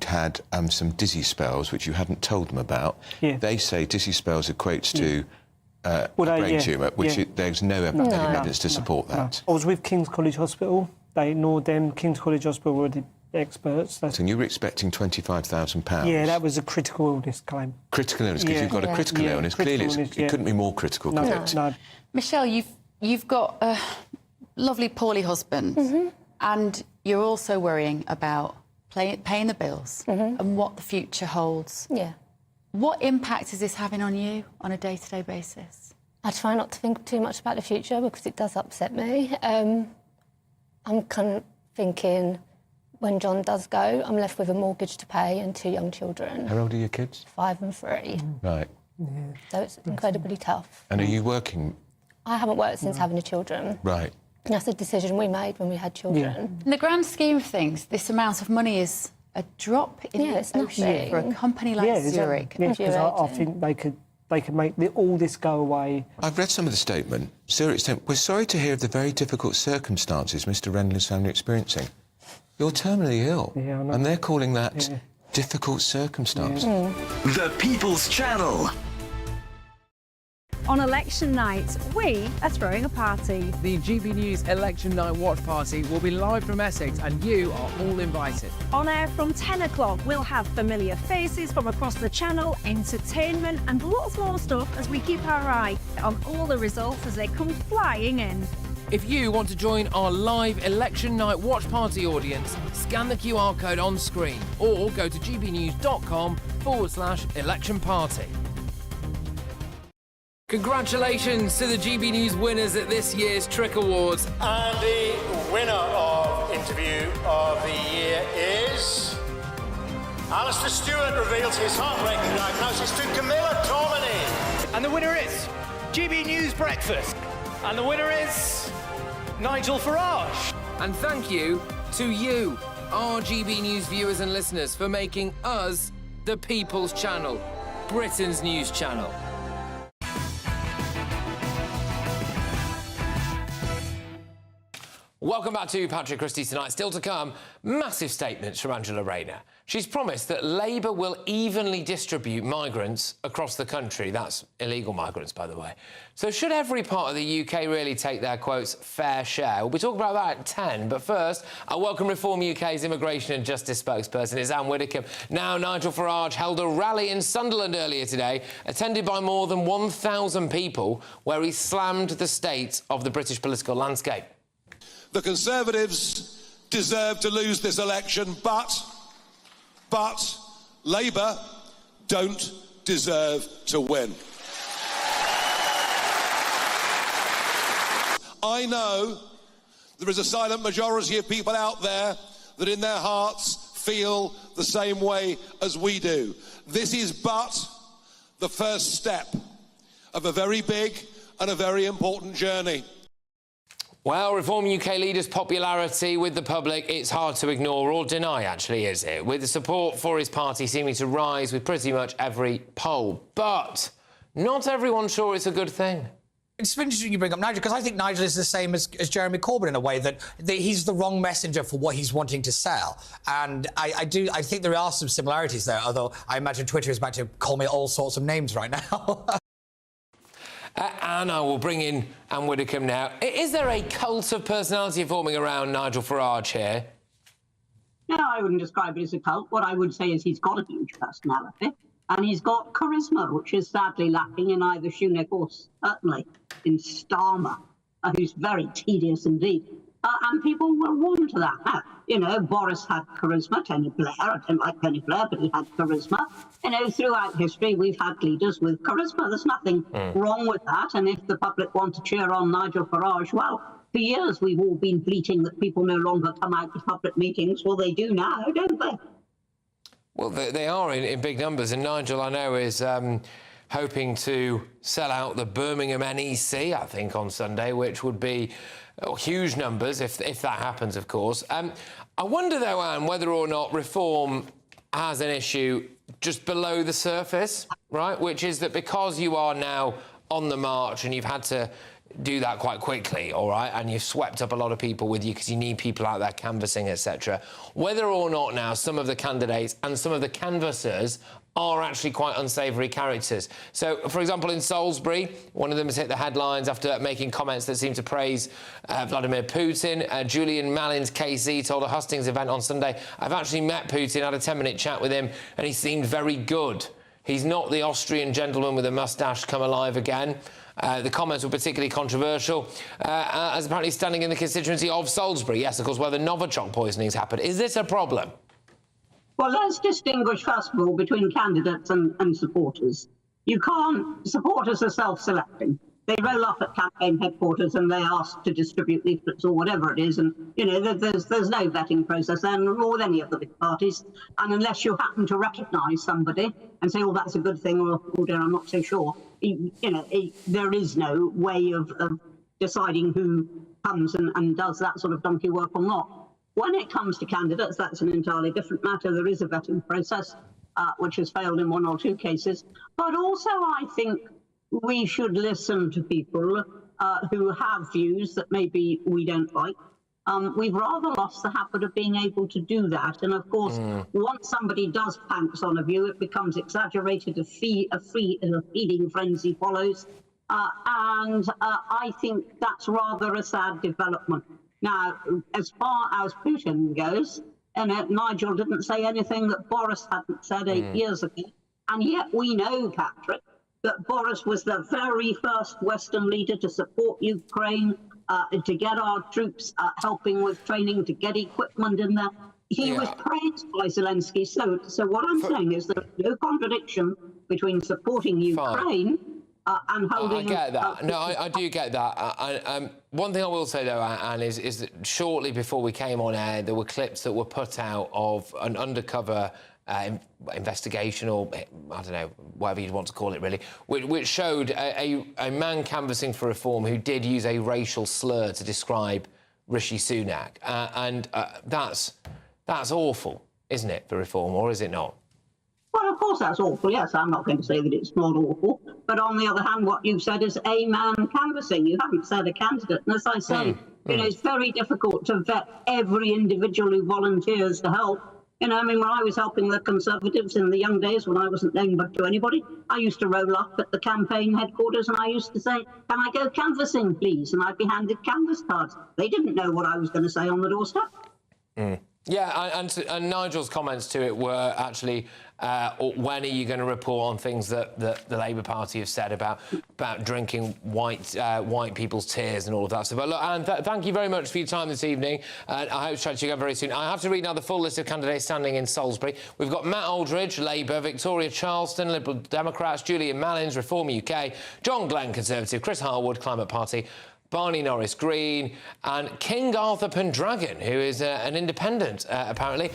S13: had some dizzy spells, which you hadn't told them about, they say dizzy spells equates to a brain tumour, which there's no evidence to support that.
S2: I was with King's College Hospital. They ignored them. King's College Hospital were the experts.
S13: And you were expecting £25,000?
S2: Yeah, that was a critical illness claim.
S13: Critical illness, because you've got a critical illness. Clearly, it couldn't be more critical, could it?
S2: No.
S3: Michelle, you've got a lovely poorly husband, and you're also worrying about paying the bills and what the future holds.
S4: Yeah.
S3: What impact is this having on you on a day-to-day basis?
S4: I try not to think too much about the future because it does upset me. I'm kind of thinking, when John does go, I'm left with a mortgage to pay and 2 young children.
S13: How old are your kids?
S4: 5 and 3.
S13: Right.
S4: Yeah. So it's incredibly tough.
S13: And are you working?
S4: I haven't worked since having the children.
S13: Right.
S4: And that's a decision we made when we had children.
S3: In the grand scheme of things, this amount of money is a drop in the ocean for a company like Zurich.
S2: Yeah, because I think they could they could make all this go away.
S13: I've read some of the statement. Zero extent. We're sorry to hear of the very difficult circumstances Mr. Renlin's family are experiencing. You're terminally ill, and they're calling that difficult circumstances.
S5: The People's Channel.
S6: On election night, we are throwing a party.
S7: The GB News Election Night Watch Party will be live from Essex and you are all invited.
S6: On air from 10 o'clock, we'll have familiar faces from across the channel, entertainment and lots more stuff as we keep our eye on all the results as they come flying in.
S7: If you want to join our live Election Night Watch Party audience, scan the QR code on screen or go to gbnews.com/election party. Congratulations to the GB News winners at this year's Trick Awards.
S10: And the winner of Interview of the Year is... Alistair Stewart reveals his heartbreaking diagnosis to Camilla Tormini.
S8: And the winner is GB News Breakfast. And the winner is Nigel Farage.
S7: And thank you to you, our GB News viewers and listeners, for making us the People's Channel, Britain's news channel.
S1: Welcome back to Patrick Christys tonight. Still to come, massive statements from Angela Rayner. She's promised that Labour will evenly distribute migrants across the country. That's illegal migrants, by the way. So should every part of the UK really take their, quotes, fair share? We'll be talking about that at 10. But first, I welcome Reform UK's Immigration and Justice spokesperson. It's Anne Widdecombe. Now, Nigel Farage held a rally in Sunderland earlier today, attended by more than 1,000 people, where he slammed the state of the British political landscape.
S9: The Conservatives deserve to lose this election, but Labour don't deserve to win. I know there is a silent majority of people out there that in their hearts feel the same way as we do. This is but the first step of a very big and a very important journey.
S1: Well, Reform UK leader's popularity with the public, it's hard to ignore or deny, actually, is it? With the support for his party seeming to rise with pretty much every poll. But not everyone's sure it's a good thing.
S11: It's interesting you bring up Nigel, because I think Nigel is the same as Jeremy Corbyn in a way, that he's the wrong messenger for what he's wanting to sell. And I think there are some similarities there, although I imagine Twitter is about to call me all sorts of names right now.
S1: Anna will bring in Anne Widdecombe now. Is there a cult of personality forming around Nigel Farage here?
S16: No, I wouldn't describe it as a cult. What I would say is he's got a huge personality and he's got charisma, which is sadly lacking in either Sunak or certainly in Starmer, who's very tedious indeed. And people were warm to that. Now, you know, Boris had charisma, Tony Blair. I don't like Tony Blair, but he had charisma. You know, throughout history, we've had leaders with charisma. There's nothing wrong with that. And if the public want to cheer on Nigel Farage, well, for years we've all been bleating that people no longer come out to public meetings. Well, they do now, don't they?
S1: Well, they are in big numbers. And Nigel, I know, is hoping to sell out the Birmingham NEC, I think, on Sunday, which would be huge numbers if that happens, of course. I wonder, though, Anne, whether or not Reform has an issue just below the surface, right? Which is that because you are now on the march and you've had to do that quite quickly, all right, and you've swept up a lot of people with you because you need people out there canvassing, etc., whether or not now some of the candidates and some of the canvassers are actually quite unsavoury characters. So, for example, in Salisbury, one of them has hit the headlines after making comments that seem to praise Vladimir Putin. Julian Mallin's KC told a hustings event on Sunday, I've actually met Putin, had a 10-minute chat with him, and he seemed very good. He's not the Austrian gentleman with a moustache come alive again. The comments were particularly controversial, as apparently standing in the constituency of Salisbury, yes, of course, where the Novichok poisonings happened. Is this a problem?
S16: Well, let's distinguish, first of all, between candidates and supporters. You can't... Supporters are self-selecting. They roll up at campaign headquarters and they ask to distribute leaflets or whatever it is, and, you know, there's no vetting process there, nor with any of the big parties. And unless you happen to recognise somebody and say, oh, that's a good thing, or, oh, dear, I'm not so sure, you know, there is no way of deciding who comes and does that sort of donkey work or not. When it comes to candidates, that's an entirely different matter. There is a vetting process. which has failed in 1 or 2 cases. But also, I think we should listen to people who have views that maybe we don't like. We've rather lost the habit of being able to do that. And of course, once somebody does pounce on a view, it becomes exaggerated, a feeding frenzy follows. And I think that's rather a sad development. Now, as far as Putin goes, and Nigel didn't say anything that Boris hadn't said 8 years ago. And yet we know, Patrick, that Boris was the very first Western leader to support Ukraine, to get our troops helping with training, to get equipment in there. He was praised by Zelensky. So what I'm saying is there's no contradiction between supporting Ukraine and holding...
S1: I get that. No, I do get that. One thing I will say, though, Anne, is that shortly before we came on air, there were clips that were put out of an undercover investigation, or I don't know, whatever you'd want to call it, really, which showed a man canvassing for reform who did use a racial slur to describe Rishi Sunak, and that's awful, isn't it, for reform, or is it not?
S16: Well, of course that's awful, yes. I'm not going to say that it's not awful. But on the other hand, what you've said is a man canvassing. You haven't said a candidate. And as I say, you know, it's very difficult to vet every individual who volunteers to help. You know, I mean, when I was helping the Conservatives in the young days, when I wasn't named to anybody, I used to roll up at the campaign headquarters and I used to say, can I go canvassing, please? And I'd be handed canvass cards. They didn't know what I was going to say on the doorstep.
S1: Yeah, and Nigel's comments to it were actually, when are you going to report on things that the Labour Party have said about drinking white people's tears and all of that stuff. But look, Anne, thank you very much for your time this evening. I hope to chat to you again very soon. I have to read now the full list of candidates standing in Salisbury. We've got Matt Aldridge, Labour, Victoria Charleston, Liberal Democrats, Julian Mallins, Reform UK, John Glenn, Conservative, Chris Harwood, Climate Party, Barney Norris Green, and King Arthur Pendragon, who is an independent, apparently.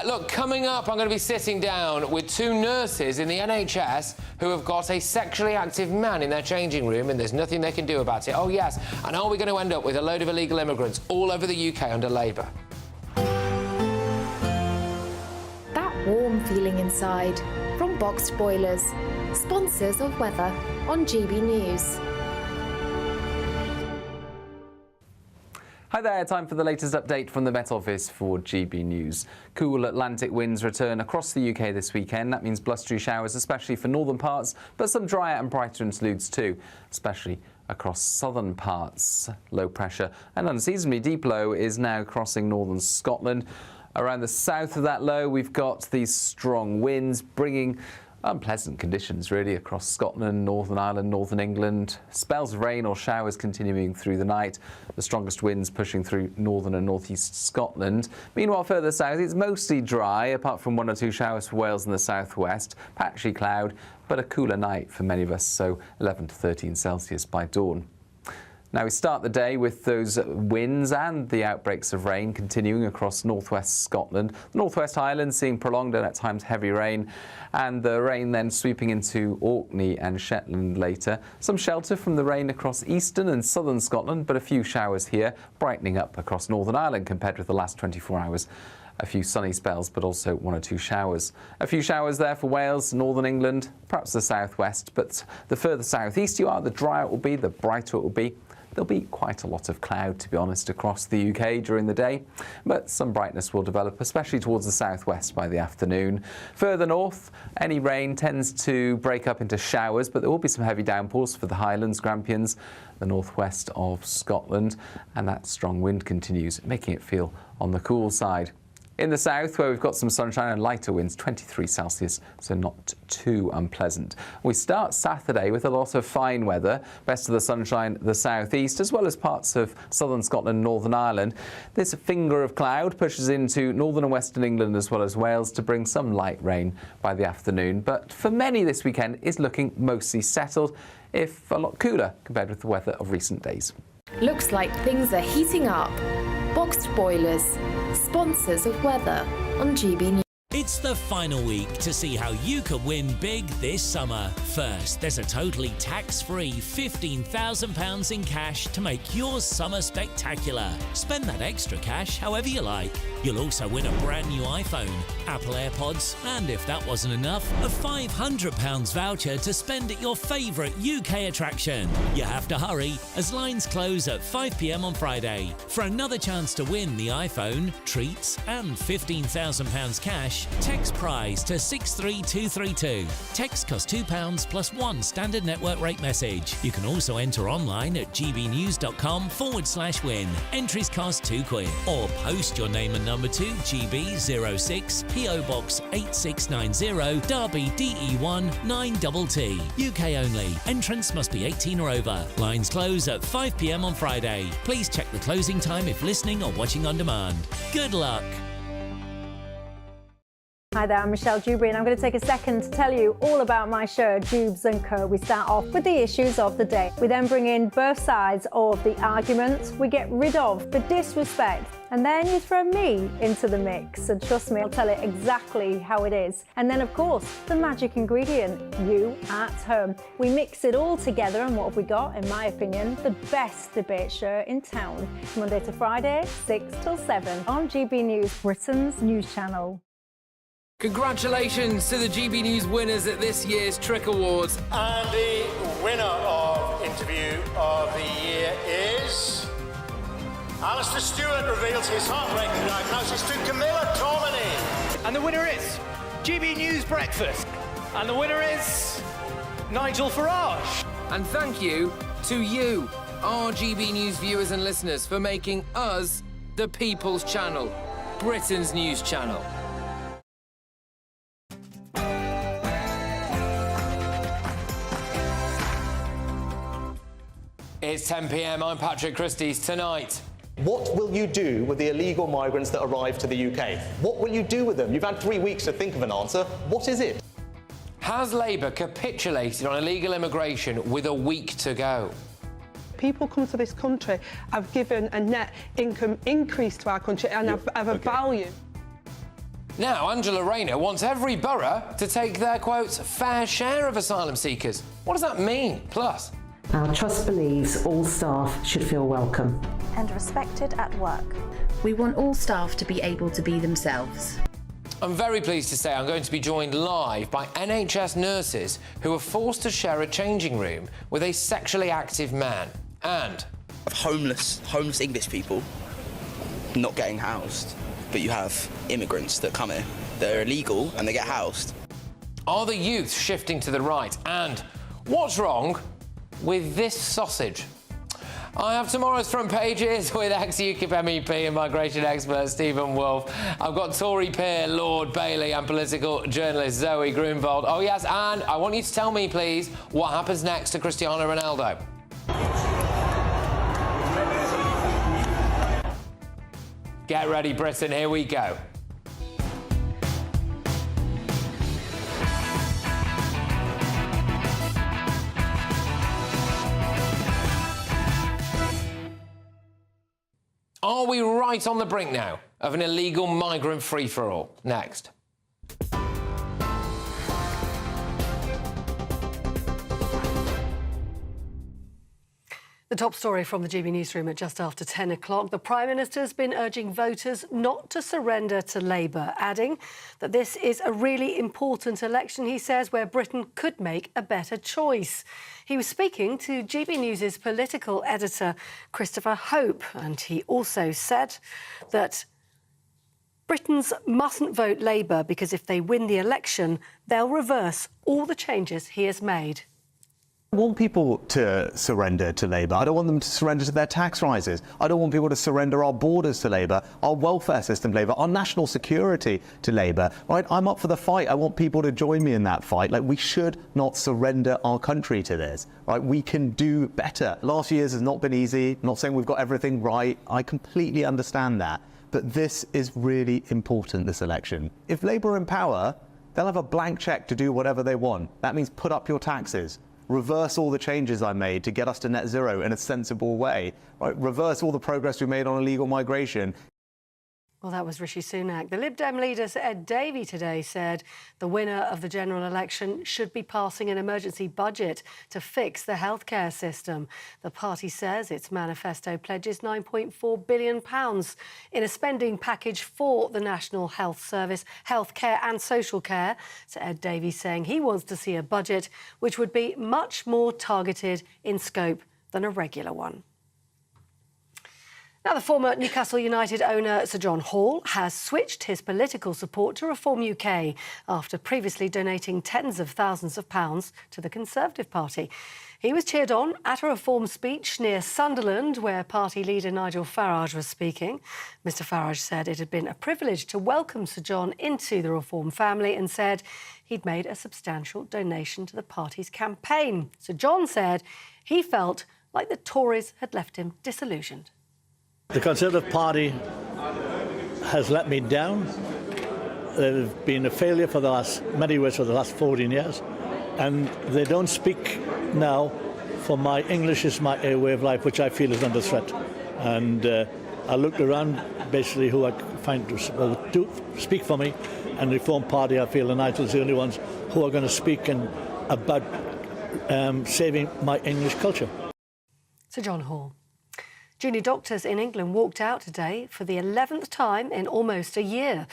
S1: Look, coming up, I'm going to be sitting down with 2 nurses in the NHS who have got a sexually active man in their changing room, and there's nothing they can do about it. Oh, yes. And are we going to end up with a load of illegal immigrants all over the UK under Labour?
S17: That warm feeling inside from Boxed Boilers, sponsors of weather on GB News.
S25: Hi there, time for the latest update from the Met Office for GB News. Cool Atlantic winds return across the UK this weekend. That means blustery showers, especially for northern parts, but some drier and brighter interludes too, especially across southern parts. Low pressure, an unseasonably deep low, is now crossing northern Scotland. Around the south of that low, we've got these strong winds bringing unpleasant conditions really across Scotland, Northern Ireland, Northern England. Spells of rain or showers continuing through the night. The strongest winds pushing through northern and northeast Scotland. Meanwhile, further south, it's mostly dry, apart from 1 or 2 showers for Wales and the southwest. Patchy cloud, but a cooler night for many of us, so 11 to 13 Celsius by dawn. Now we start the day with those winds and the outbreaks of rain continuing across northwest Scotland. The Northwest Highlands seeing prolonged and at times heavy rain, and the rain then sweeping into Orkney and Shetland later. Some shelter from the rain across eastern and southern Scotland, but a few showers here, brightening up across Northern Ireland compared with the last 24 hours. A few sunny spells, but also 1 or 2 showers. A few showers there for Wales, Northern England, perhaps the southwest, but the further southeast you are, the drier it will be, the brighter it will be. There'll be quite a lot of cloud, to be honest, across the UK during the day, but some brightness will develop, especially towards the southwest by the afternoon. Further north, any rain tends to break up into showers, but there will be some heavy downpours for the Highlands, Grampians, the northwest of Scotland, and that strong wind continues, making it feel on the cool side. In the south, where we've got some sunshine and lighter winds, 23 Celsius, so not too unpleasant. We start Saturday with a lot of fine weather, best of the sunshine the southeast, as well as parts of southern Scotland and Northern Ireland. This finger of cloud pushes into northern and western England as well as Wales to bring some light rain by the afternoon. But for many this weekend is looking mostly settled, if a lot cooler compared with the weather of recent days.
S17: Looks like things are heating up. Boxed Boilers, sponsors of weather on GB News.
S18: It's the final week to see how you can win big this summer. First, there's a totally tax-free £15,000 in cash to make your summer spectacular. Spend that extra cash however you like. You'll also win a brand new iPhone, Apple AirPods, and if that wasn't enough, a £500 voucher to spend at your favourite UK attraction. You have to hurry, as lines close at 5 p.m. on Friday. For another chance to win the iPhone, treats, and £15,000 cash, text prize to 63232. Text costs £2 plus one standard network rate message. You can also enter online at gbnews.com/win. Entries cost £2 or post your name and number to GB06 PO Box 8690 Derby DE1 9TT. UK only. Entrance must be 18 or over. Lines close at 5 p.m. on Friday. Please check the closing time if listening or watching on demand. Good luck.
S19: Hi there, I'm Michelle Dewberry and I'm going to take a second to tell you all about my show, Dubes & Co. We start off with the issues of the day. We then bring in both sides of the argument. We get rid of the disrespect. And then you throw me into the mix. And trust me, I'll tell it exactly how it is. And then, of course, the magic ingredient, you at home. We mix it all together and what have we got, in my opinion, the best debate show in town. Monday to Friday, 6 till 7 on GB News, Britain's news channel.
S7: Congratulations to the GB News winners at this year's Trick Awards.
S8: And the winner of Interview of the Year is... Alistair Stewart reveals his heartbreaking diagnosis to Camilla Tominey. And the winner is GB News Breakfast. And the winner is Nigel Farage.
S7: And thank you to you, our GB News viewers and listeners, for making us the People's Channel, Britain's news channel.
S1: It's 10 p.m. I'm Patrick Christys. Tonight,
S14: what will you do with the illegal migrants that arrive to the UK? What will you do with them? You've had 3 weeks to think of an answer. What is it?
S1: has Labour capitulated on illegal immigration with a week to go?
S20: People come to this country, have given a net income increase to our country and have a value.
S1: Now, Angela Rayner wants every borough to take their, quotes, fair share of asylum seekers. What does that mean? Plus,
S21: our trust believes all staff should feel welcome
S19: and respected at work.
S18: We want all staff to be able to be themselves.
S1: I'm very pleased to say I'm going to be joined live by NHS nurses who were forced to share a changing room with a sexually active man. And
S22: of homeless English people not getting housed, but you have immigrants that come here. They're illegal and they get housed.
S1: Are the youth shifting to the right? And what's wrong with this sausage? I have tomorrow's front pages with ex-UKIP MEP and migration expert Stephen Wolfe. I've got Tory peer Lord Bailey and political journalist Zoe Grunwald. Oh yes, and I want you to tell me, please, what happens next to Cristiano Ronaldo. Get ready, Britain, here we go. Are we right on the brink now of an illegal migrant free-for-all? Next.
S23: The top story from the GB newsroom at just after 10 o'clock. The Prime Minister has been urging voters not to surrender to Labour, adding that this is a really important election, he says, where Britain could make a better choice. He was speaking to GB News' political editor, Christopher Hope, and he also said that Britons mustn't vote Labour because if they win the election, they'll reverse all the changes he has made.
S27: I want people to surrender to Labour. I don't want them to surrender to their tax rises. I don't want people to surrender our borders to Labour, our welfare system to Labour, our national security to Labour. Right? I'm up for the fight. I want people to join me in that fight. Like, we should not surrender our country to this. Right? We can do better. Last year's has not been easy. I'm not saying we've got everything right. I completely understand that. But this is really important, this election. If Labour are in power, they'll have a blank cheque to do whatever they want. That means put up your taxes. Reverse all the changes I made to get us to net zero in a sensible way. Right? Reverse all the progress we made on illegal migration.
S23: Well, that was Rishi Sunak. The Lib Dem leader, Sir Ed Davey, today said the winner of the general election should be passing an emergency budget to fix the healthcare system. The party says its manifesto pledges £9.4 billion in a spending package for the National Health Service, healthcare and social care. Sir Ed Davey saying he wants to see a budget which would be much more targeted in scope than a regular one. Now, the former Newcastle United owner, Sir John Hall, has switched his political support to Reform UK after previously donating tens of thousands of pounds to the Conservative Party. He was cheered on at a Reform speech near Sunderland, where party leader Nigel Farage was speaking. Mr Farage said it had been a privilege to welcome Sir John into the Reform family and said he'd made a substantial donation to the party's campaign. Sir John said he felt like the Tories had left him disillusioned.
S2: The Conservative Party has let me down. They've been a failure for the last many years, for the last 14 years, and they don't speak now for my English is my way of life, which I feel is under threat. And I looked around, basically, who I find to speak for me, and the Reform Party, I feel, and Nigel's the only ones who are going to speak about saving my English culture.
S23: Sir John Hall. Junior doctors in England walked out today for the 11th time in almost a year.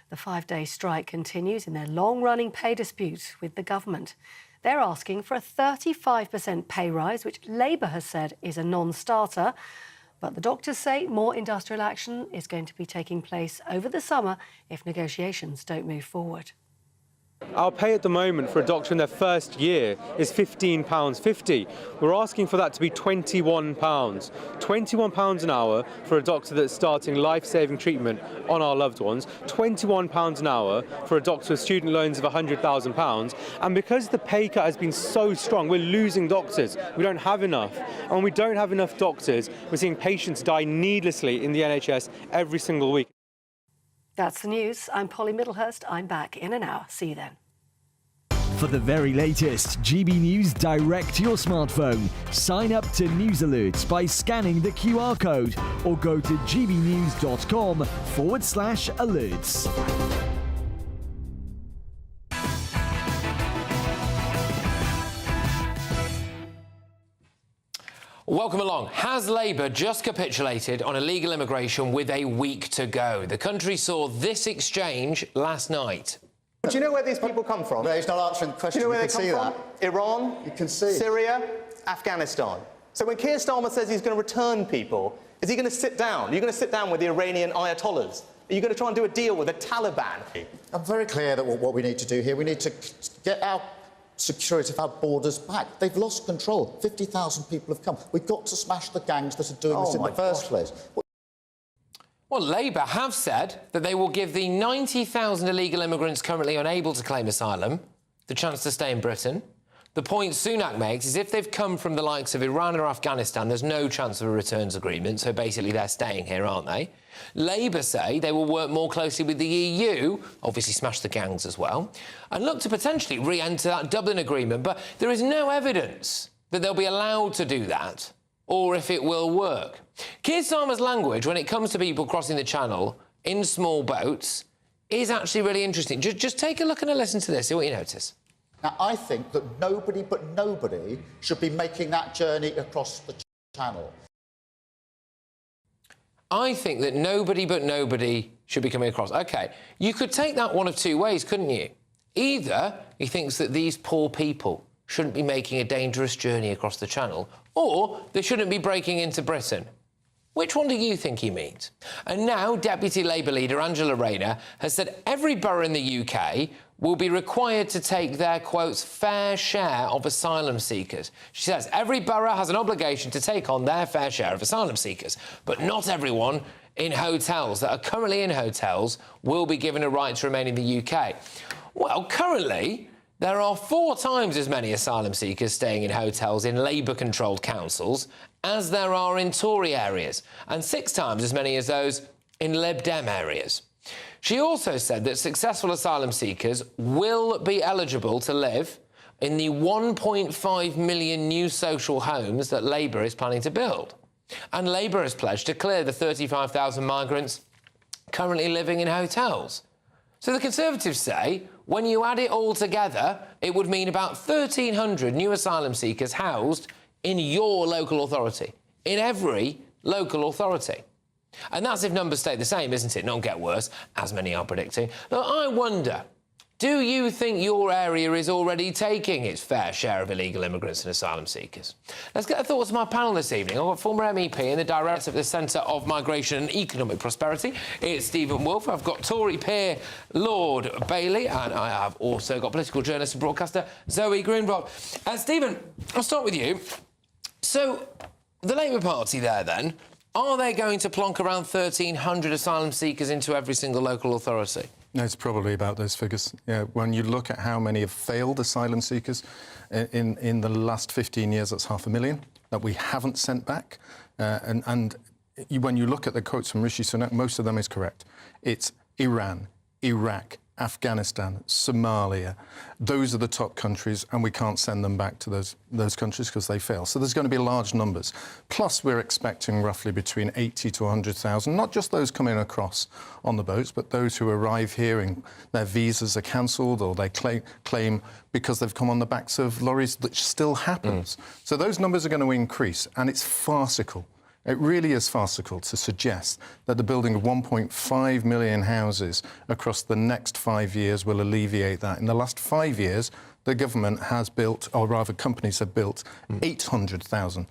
S23: The 5-day strike continues in their long-running pay dispute with the government. They're asking for a 35% pay rise, which Labour has said is a non-starter. But the doctors say more industrial action is going to be taking place over the summer if negotiations don't move forward.
S3: Our pay at the moment for a doctor in their first year is £15.50. We're asking for that to be £21. £21 an hour for a doctor that's starting life-saving treatment on our loved ones. £21 an hour for a doctor with student loans of £100,000. And because the pay cut has been so strong, we're losing doctors. We don't have enough. And when we don't have enough doctors, we're seeing patients die needlessly in the NHS every single week.
S23: That's the news. I'm Polly Middlehurst. I'm back in an hour. See you then.
S4: For the very latest GB News direct to your smartphone, sign up to News Alerts by scanning the QR code or go to gbnews.com/alerts.
S1: Welcome along. Has Labour just capitulated on illegal immigration with a week to go? The country saw this exchange last night.
S14: Do you know where these people come from?
S12: No, he's not answering the question.
S14: Do you know where
S12: you
S14: they
S12: can
S14: come
S12: see
S14: from?
S12: that.
S14: Iran,
S12: you can see.
S14: Syria, Afghanistan. So when Keir Starmer says he's going to return people, is he going to sit down? Are you going to sit down with the Iranian ayatollahs? Are you going to try and do a deal with the Taliban?
S12: I'm very clear that what we need to do here, we need to get our security of our borders back. They've lost control. 50,000 people have come. We've got to smash the gangs that are doing this in the first place.
S1: Well, Labour have said that they will give the 90,000 illegal immigrants currently unable to claim asylum the chance to stay in Britain. The point Sunak makes is if they've come from the likes of Iran or Afghanistan, there's no chance of a returns agreement, so basically they're staying here, aren't they? Labour say they will work more closely with the EU, obviously smash the gangs as well, and look to potentially re-enter that Dublin agreement, but there is no evidence that they'll be allowed to do that, or if it will work. Keir Starmer's language when it comes to people crossing the Channel in small boats is actually really interesting. Just take a look and a listen to this, see what you notice.
S12: Now, I think that nobody should be making that journey across the Channel.
S1: I think that nobody should be coming across. OK, you could take that one of two ways, couldn't you? Either he thinks that these poor people shouldn't be making a dangerous journey across the Channel, or they shouldn't be breaking into Britain. Which one do you think he means? And now Deputy Labour leader Angela Rayner has said every borough in the UK will be required to take their, quotes, fair share of asylum seekers. She says every borough has an obligation to take on their fair share of asylum seekers, but not everyone in hotels that are currently in hotels will be given a right to remain in the UK. Well, currently, there are 4 times as many asylum seekers staying in hotels in Labour-controlled councils as there are in Tory areas, and 6 times as many as those in Lib Dem areas. She also said that successful asylum seekers will be eligible to live in the 1.5 million new social homes that Labour is planning to build. And Labour has pledged to clear the 35,000 migrants currently living in hotels. So the Conservatives say when you add it all together, it would mean about 1,300 new asylum seekers housed in your local authority, in every local authority. And that's if numbers stay the same, isn't it? Not get worse, as many are predicting. Now, I wonder, do you think your area is already taking its fair share of illegal immigrants and asylum seekers? Let's get the thoughts of my panel this evening. I've got former MEP and the Director of the Centre of Migration and Economic Prosperity. It's Stephen Wolfe. I've got Tory peer Lord Bailey, and I have also got political journalist and broadcaster Zoe Greenwald. Stephen, I'll start with you. So, the Labour Party there, then, are they going to plonk around 1,300 asylum seekers into every single local authority?
S5: No, it's probably about those figures. Yeah, when you look at how many have failed asylum seekers in the last 15 years, that's 500,000 that we haven't sent back. When you look at the quotes from Rishi Sunak, most of them is correct. It's Iran, Iraq, Afghanistan, Somalia. Those are the top countries, and we can't send them back to those countries because they fail. So there's going to be large numbers. Plus, we're expecting roughly between 80 to 100,000, not just those coming across on the boats, but those who arrive here and their visas are cancelled or they claim because they've come on the backs of lorries, which still happens. So those numbers are going to increase, and it's farcical. It really is farcical to suggest that the building of 1.5 million houses across the next 5 years will alleviate that. In the last 5 years, the government has built, or rather companies have built, 800,000.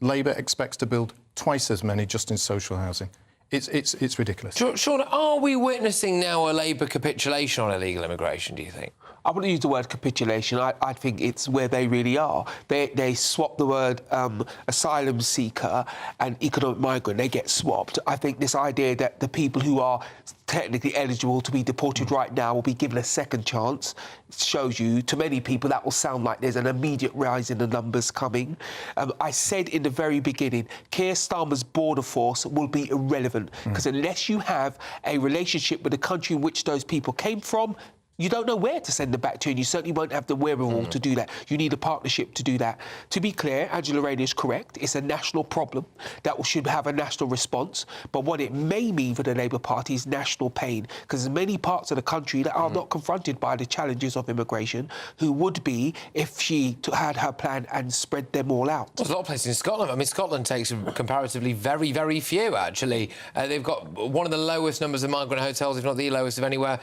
S5: Labour expects to build twice as many just in social housing. It's ridiculous.
S1: Sean, are we witnessing now a Labour capitulation on illegal immigration, do you think?
S6: I wouldn't use the word capitulation. I think it's where they really are. They swap the word asylum seeker and economic migrant. They get swapped. I think this idea that the people who are technically eligible to be deported right now will be given a second chance shows you, to many people, that will sound like there's an immediate rise in the numbers coming. I said in the very beginning, Keir Starmer's border force will be irrelevant because unless you have a relationship with the country in which those people came from, you don't know where to send them back to, and you certainly won't have the wherewithal to do that. You need a partnership to do that. To be clear, Angela Rayner is correct. It's a national problem that should have a national response. But what it may mean for the Labour Party is national pain, because there's many parts of the country that are not confronted by the challenges of immigration, who would be if she had her plan and spread them all out.
S1: There's a lot of places in Scotland. I mean, Scotland takes comparatively very, very few, actually. They've got one of the lowest numbers of migrant hotels, if not the lowest of anywhere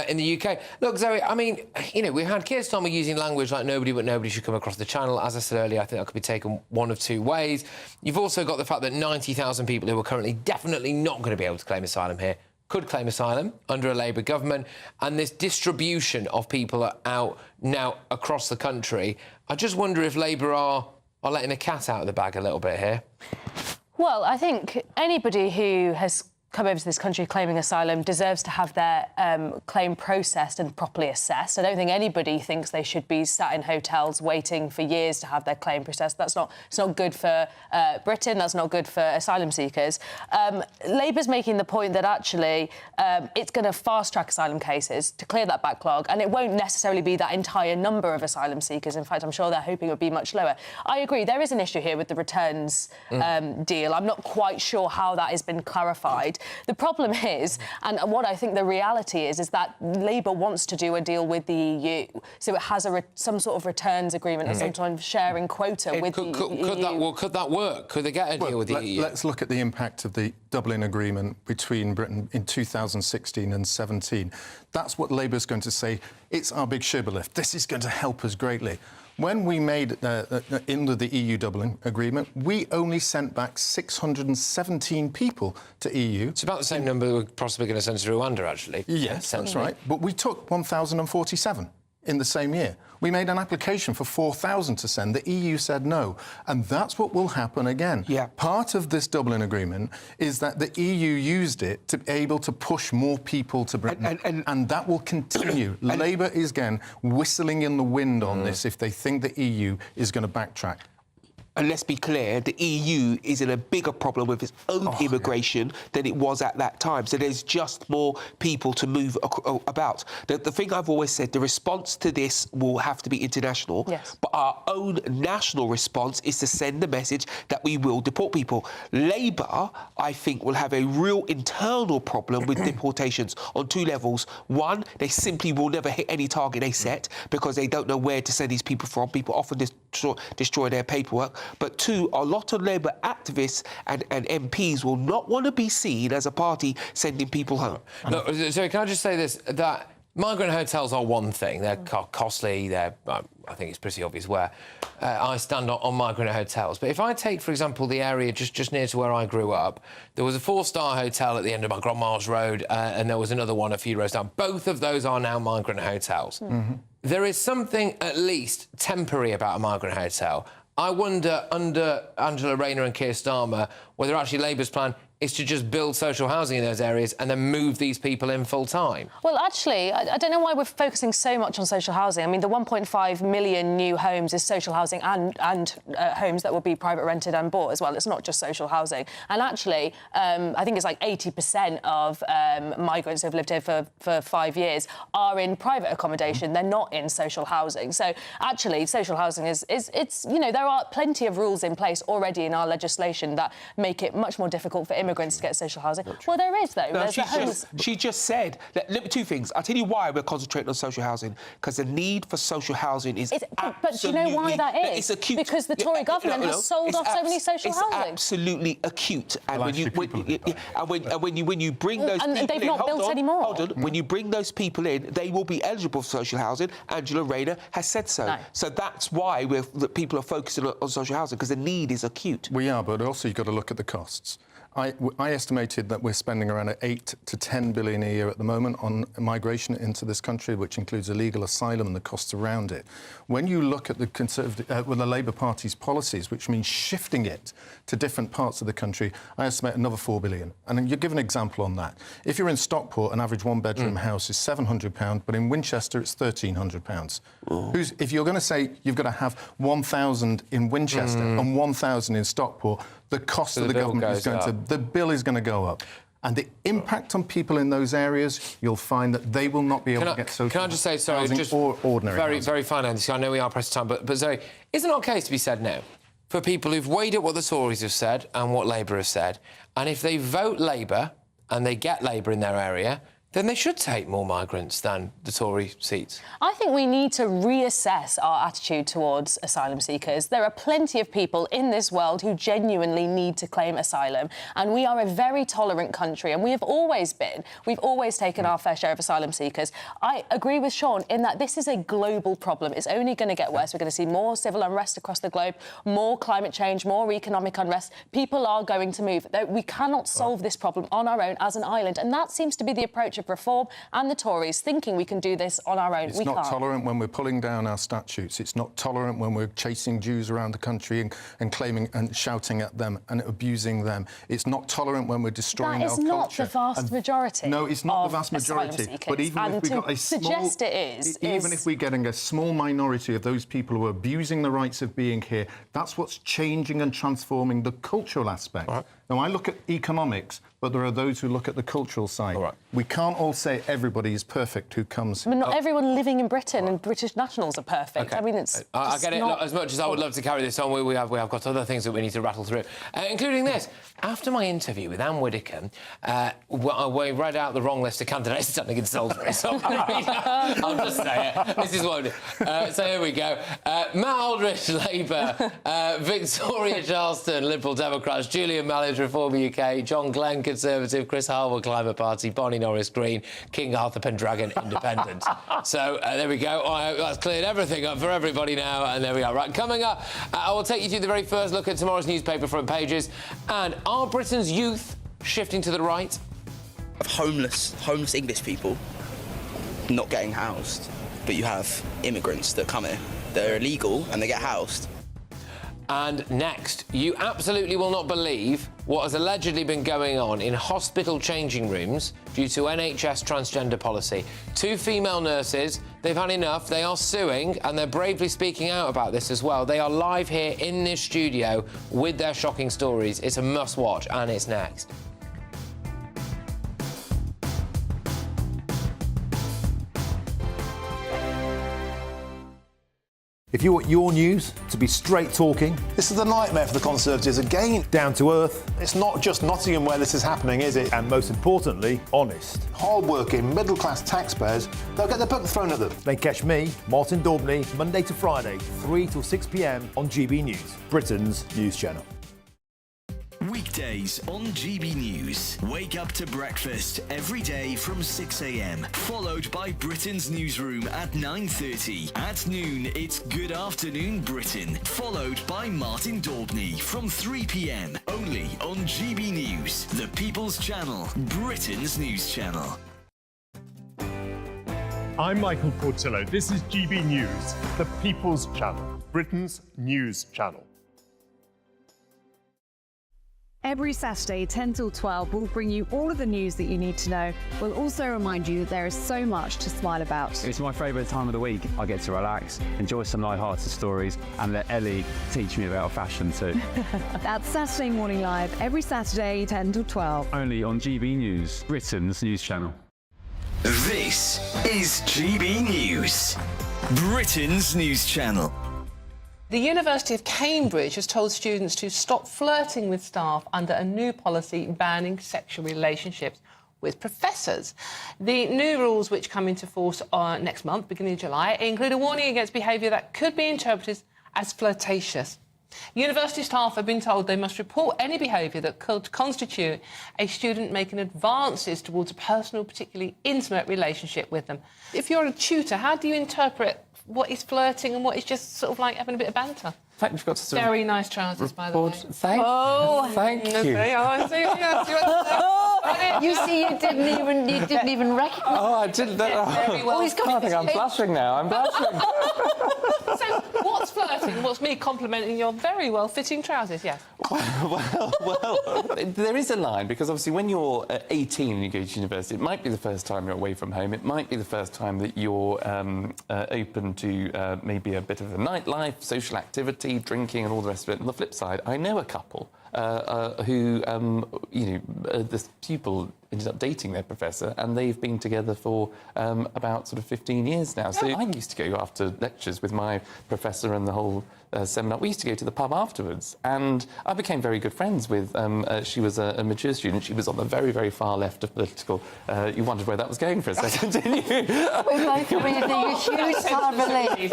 S1: in the UK. Look, Zoe, I mean, you know, we had Keir Starmer using language like nobody but nobody should come across the channel. As I said earlier, I think that could be taken one of two ways. You've also got the fact that 90,000 people who are currently definitely not going to be able to claim asylum here could claim asylum under a Labour government, and this distribution of people are out now across the country. I just wonder if Labour are letting the cat out of the bag a little bit here.
S10: Well, I think anybody who has come over to this country claiming asylum deserves to have their claim processed and properly assessed. I don't think anybody thinks they should be sat in hotels waiting for years to have their claim processed. It's not good for Britain. That's not good for asylum seekers. Labour's making the point that actually it's going to fast-track asylum cases to clear that backlog, and it won't necessarily be that entire number of asylum seekers. In fact, I'm sure they're hoping it would be much lower. I agree, there is an issue here with the returns deal. I'm not quite sure how that has been clarified. The problem is, and what I think the reality is that Labour wants to do a deal with the EU, so it has some sort of returns agreement and sometimes sharing quota with the EU.
S1: Could that work? Could they get a deal with the EU?
S5: Let's look at the impact of the Dublin Agreement between Britain in 2016 and 17. That's what Labour's going to say. It's our big shibboleth. This is going to help us greatly. When we made into the EU Dublin Agreement, we only sent back 617 people to EU.
S1: It's about the same number we're possibly going to send to Rwanda, actually.
S5: Yes, that's right. But we took 1,047 in the same year. We made an application for 4,000 to send. The EU said no. And that's what will happen again. Yeah. Part of this Dublin Agreement is that the EU used it to be able to push more people to Britain. And that will continue. Labour is, again, whistling in the wind on this if they think the EU is going to backtrack.
S6: And let's be clear, the EU is in a bigger problem with its own immigration than it was at that time. So there's just more people to move about. The thing I've always said, the response to this will have to be international.
S10: Yes.
S6: But our own national response is to send the message that we will deport people. Labour, I think, will have a real internal problem with deportations on 2 levels. One, they simply will never hit any target they set because they don't know where to send these people from. People often destroy their paperwork. But 2, a lot of Labour activists and MPs will not want to be seen as a party sending people home.
S1: Look, so can I just say this, that migrant hotels are one thing. They're costly, I think it's pretty obvious where I stand on migrant hotels. But if I take, for example, the area just near to where I grew up, there was a 4-star hotel at the end of my Grandma's Road, and there was another one a few rows down. Both of those are now migrant hotels. There is something at least temporary about a migrant hotel. I wonder, under Angela Rayner and Keir Starmer, whether actually Labour's plan is to just build social housing in those areas and then move these people in full-time.
S10: Well, actually, I don't know why we're focusing so much on social housing. I mean, the 1.5 million new homes is social housing and homes that will be private rented and bought as well. It's not just social housing. And actually, I think it's like 80% of migrants who have lived here for 5 years are in private accommodation. They're not in social housing. So actually, social housing is you know, there are plenty of rules in place already in our legislation that make it much more difficult for immigrants to get social housing. Well, there is, though.
S6: No, she just said... Let me 2 things. I'll tell you why we're concentrating on social housing, because the need for social housing is
S10: But do you know why that is?
S6: It's acute.
S10: Because the Tory government has sold off so many social housing.
S6: It's absolutely acute. And when you bring those people in...
S10: And they've not built any more.
S6: Hold on. When you bring those people in, they will be eligible for social housing. Angela Rayner has said so.
S10: No.
S6: So that's why people are focusing on social housing, because the need is acute.
S5: We are, but also you've got to look at the costs. I estimated that we're spending around 8 to 10 billion a year at the moment on migration into this country, which includes illegal asylum and the costs around it. When you look at the the Labour Party's policies, which means shifting it to different parts of the country, I estimate another 4 billion. And you give an example on that. If you're in Stockport, an average 1-bedroom house is £700, but in Winchester it's £1,300. If you're going to say you've got to have 1,000 in Winchester and 1,000 in Stockport, the cost of the government is going to... The bill is going to go up. And the impact on people in those areas, you'll find that they will not be able to get social
S1: Can I just say, sorry,
S5: housing
S1: just
S5: or ordinary
S1: very,
S5: housing.
S1: very finally, I know we are pressed for time, but Zoe, isn't it okay to be said now for people who've weighed up what the Tories have said and what Labour have said, and if they vote Labour and they get Labour in their area, then they should take more migrants than the Tory seats?
S10: I think we need to reassess our attitude towards asylum seekers. There are plenty of people in this world who genuinely need to claim asylum, and we are a very tolerant country, and we have always been. We've always taken our fair share of asylum seekers. I agree with Sean in that this is a global problem. It's only going to get worse. We're going to see more civil unrest across the globe, more climate change, more economic unrest. People are going to move. We cannot solve this problem on our own as an island, and that seems to be the approach of Reform and the Tories, thinking we can do this on our own.
S5: It's not tolerant when we're pulling down our statutes. It's not tolerant when we're chasing Jews around the country and claiming and shouting at them and abusing them. It's not tolerant when we're destroying our culture.
S10: That is not the vast majority.
S5: No, it's not the vast majority. But even if we got a small... Even if we're getting a small minority of those people who are abusing the rights of being here, that's what's changing and transforming the cultural aspect. Right. Now, I look at economics, but there are those who look at the cultural side. Right. We can't all say everybody is perfect who comes...
S10: I mean, not everyone living in Britain and British nationals are perfect. Okay. I mean, it's
S1: I get it. Not... As much as I would love to carry this on, we have got other things that we need to rattle through, including this. After my interview with Anne Widdecombe, we read out the wrong list of candidates standing in Salisbury, so I'll just say it. This is what so here we go. Matt Aldrich, Labour, Victoria Charleston, Liberal Democrats, Julian Mallard, Reform UK, John Glenn, Conservative, Chris Harwell, Climate Party, Bonnie Norris, Green, King Arthur Pendragon, Independent. So there we go. That's cleared everything up for everybody now, and there we are. Right, coming up, I will take you through the very first look at tomorrow's newspaper front pages. And are Britain's youth shifting to the right?
S22: Of homeless English people not getting housed, but you have immigrants that come here. They're illegal and they get housed.
S1: And next, you absolutely will not believe what has allegedly been going on in hospital changing rooms due to NHS transgender policy. 2 female nurses, they've had enough, they are suing, and they're bravely speaking out about this as well. They are live here in this studio with their shocking stories. It's a must-watch, and it's next.
S9: If you want your news to be straight talking...
S11: This is a nightmare for the Conservatives again.
S9: Down to earth.
S11: It's not just Nottingham where this is happening, is it?
S9: And most importantly, honest.
S11: Hard-working, middle-class taxpayers, they'll get their book thrown at them.
S9: Then catch me, Martin Daubney, Monday to Friday, 3 till 6 p.m. on GB News, Britain's news channel.
S4: Weekdays on GB News. Wake up to breakfast every day from 6 a.m. Followed by Britain's newsroom at 9:30. At noon, it's Good Afternoon Britain. Followed by Martin Daubney from 3 p.m. Only on GB News, the People's Channel, Britain's news channel.
S13: I'm Michael Portillo. This is GB News, the People's Channel, Britain's news channel.
S15: Every Saturday, 10 till 12, we'll bring you all of the news that you need to know. We'll also remind you that there is so much to smile about.
S16: It's my favourite time of the week. I get to relax, enjoy some light-hearted stories, and let Ellie teach me about fashion too.
S15: That's Saturday Morning Live, every Saturday, 10 till 12.
S16: Only on GB News, Britain's news channel.
S4: This is GB News, Britain's news channel.
S24: The University of Cambridge has told students to stop flirting with staff under a new policy banning sexual relationships with professors. The new rules, which come into force next month, beginning of July, include a warning against behaviour that could be interpreted as flirtatious. University staff have been told they must report any behaviour that could constitute a student making advances towards a personal, particularly intimate relationship with them. If you're a tutor, how do you interpret what is flirting and what is just sort of like having a bit of banter?
S16: In fact, you've got to
S24: Very nice trousers, by the way.
S16: Thank you.
S15: You see, you didn't even recognise.
S16: Oh, I didn't.
S24: Very well.
S15: He's got
S16: I think I'm blushing now. I'm blushing.
S24: So, what's flirting? What's me complimenting your very well-fitting trousers? Yes.
S16: Well, there is a line, because obviously when you're 18 and you go to university, it might be the first time you're away from home. It might be the first time that you're open to maybe a bit of a nightlife, social activity, drinking and all the rest of it. On the flip side, I know a couple who, the pupil ended up dating their professor, and they've been together for about sort of 15 years now. So I used to go after lectures with my professor and the whole seminar. We used to go to the pub afterwards, and I became very good friends with, she was a mature student. She was on the very, very far left of political. You wondered where that was going for a second, didn't you?
S15: We're both breathing a huge sigh of relief.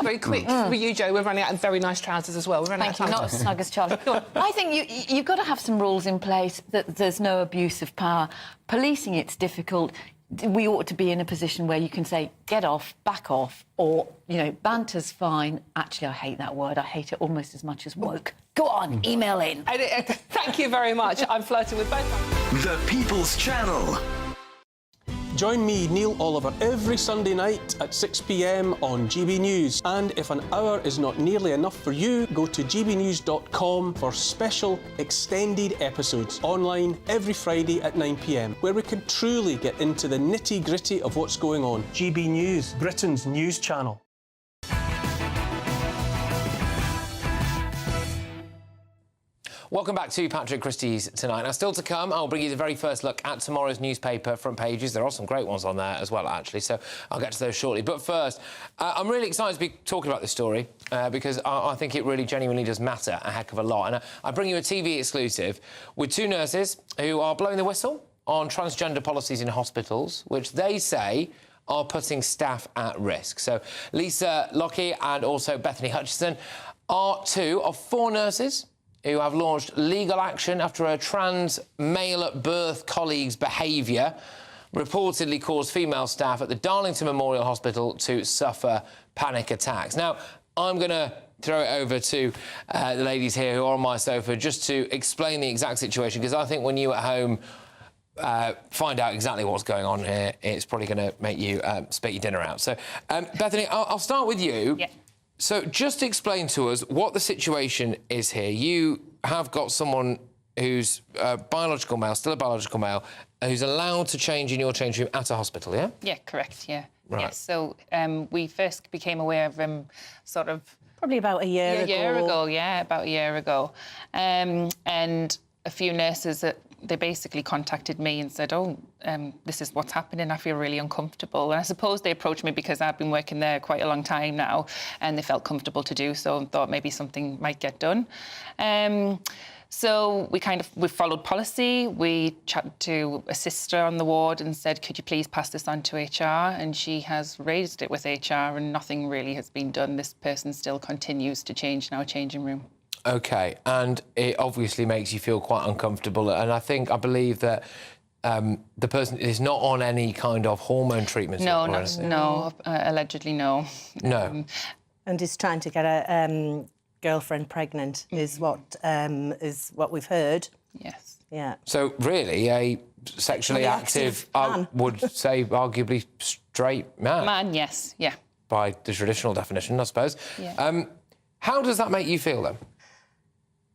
S24: Very quick for you, Joe. We're running out of very nice trousers as well. We're running
S15: Thank
S24: out
S15: you,
S24: of
S15: not
S24: time.
S15: as snug as Charlie. I think you've got to have some rules in place that there's no abuse of power. Policing it's difficult. We ought to be in a position where you can say, get off, back off, or, banter's fine. Actually, I hate that word. I hate it almost as much as woke. Go on, email in.
S24: Thank you very much. I'm flirting with both.
S4: The People's Channel.
S26: Join me, Neil Oliver, every Sunday night at 6 p.m. on GB News. And if an hour is not nearly enough for you, go to gbnews.com for special extended episodes online every Friday at 9 p.m, where we can truly get into the nitty-gritty of what's going on. GB News, Britain's news channel.
S1: Welcome back to Patrick Christys tonight. Now, still to come, I'll bring you the very first look at tomorrow's newspaper front pages. There are some great ones on there as well, actually, so I'll get to those shortly. But first, I'm really excited to be talking about this story because I think it really genuinely does matter a heck of a lot. And I bring you a TV exclusive with 2 nurses who are blowing the whistle on transgender policies in hospitals, which they say are putting staff at risk. So Lisa Lockie and also Bethany Hutchison are 2 of 4 nurses who have launched legal action after a trans male-at-birth colleague's behaviour reportedly caused female staff at the Darlington Memorial Hospital to suffer panic attacks. Now, I'm going to throw it over to the ladies here who are on my sofa just to explain the exact situation, because I think when you at home find out exactly what's going on here, it's probably going to make you spit your dinner out. So, Bethany, I'll start with you.
S24: Yeah.
S1: So just explain to us what the situation is here. You have got someone who's a biological male, still a biological male, who's allowed to change in your change room at a hospital, yeah?
S7: Yeah, correct, yeah.
S1: Right.
S7: Yeah, so we first became aware of him sort of...
S8: Probably about a year ago.
S7: A year ago, yeah, about a year ago. And a few nurses, they basically contacted me and said, this is what's happening, I feel really uncomfortable. And I suppose they approached me because I've been working there quite a long time now and they felt comfortable to do so and thought maybe something might get done. So we followed policy. We chatted to a sister on the ward and said, could you please pass this on to HR? And she has raised it with HR and nothing really has been done. This person still continues to change in our changing room.
S1: OK, and it obviously makes you feel quite uncomfortable. And I believe that the person is not on any kind of hormone treatment.
S7: No, allegedly no.
S1: No.
S8: And is trying to get a girlfriend pregnant is what we've heard.
S7: Yes.
S8: Yeah.
S1: So really, a sexually active, I would say, arguably straight man.
S7: Man, yes, yeah.
S1: By the traditional definition, I suppose.
S7: Yeah.
S1: How does that make you feel, then?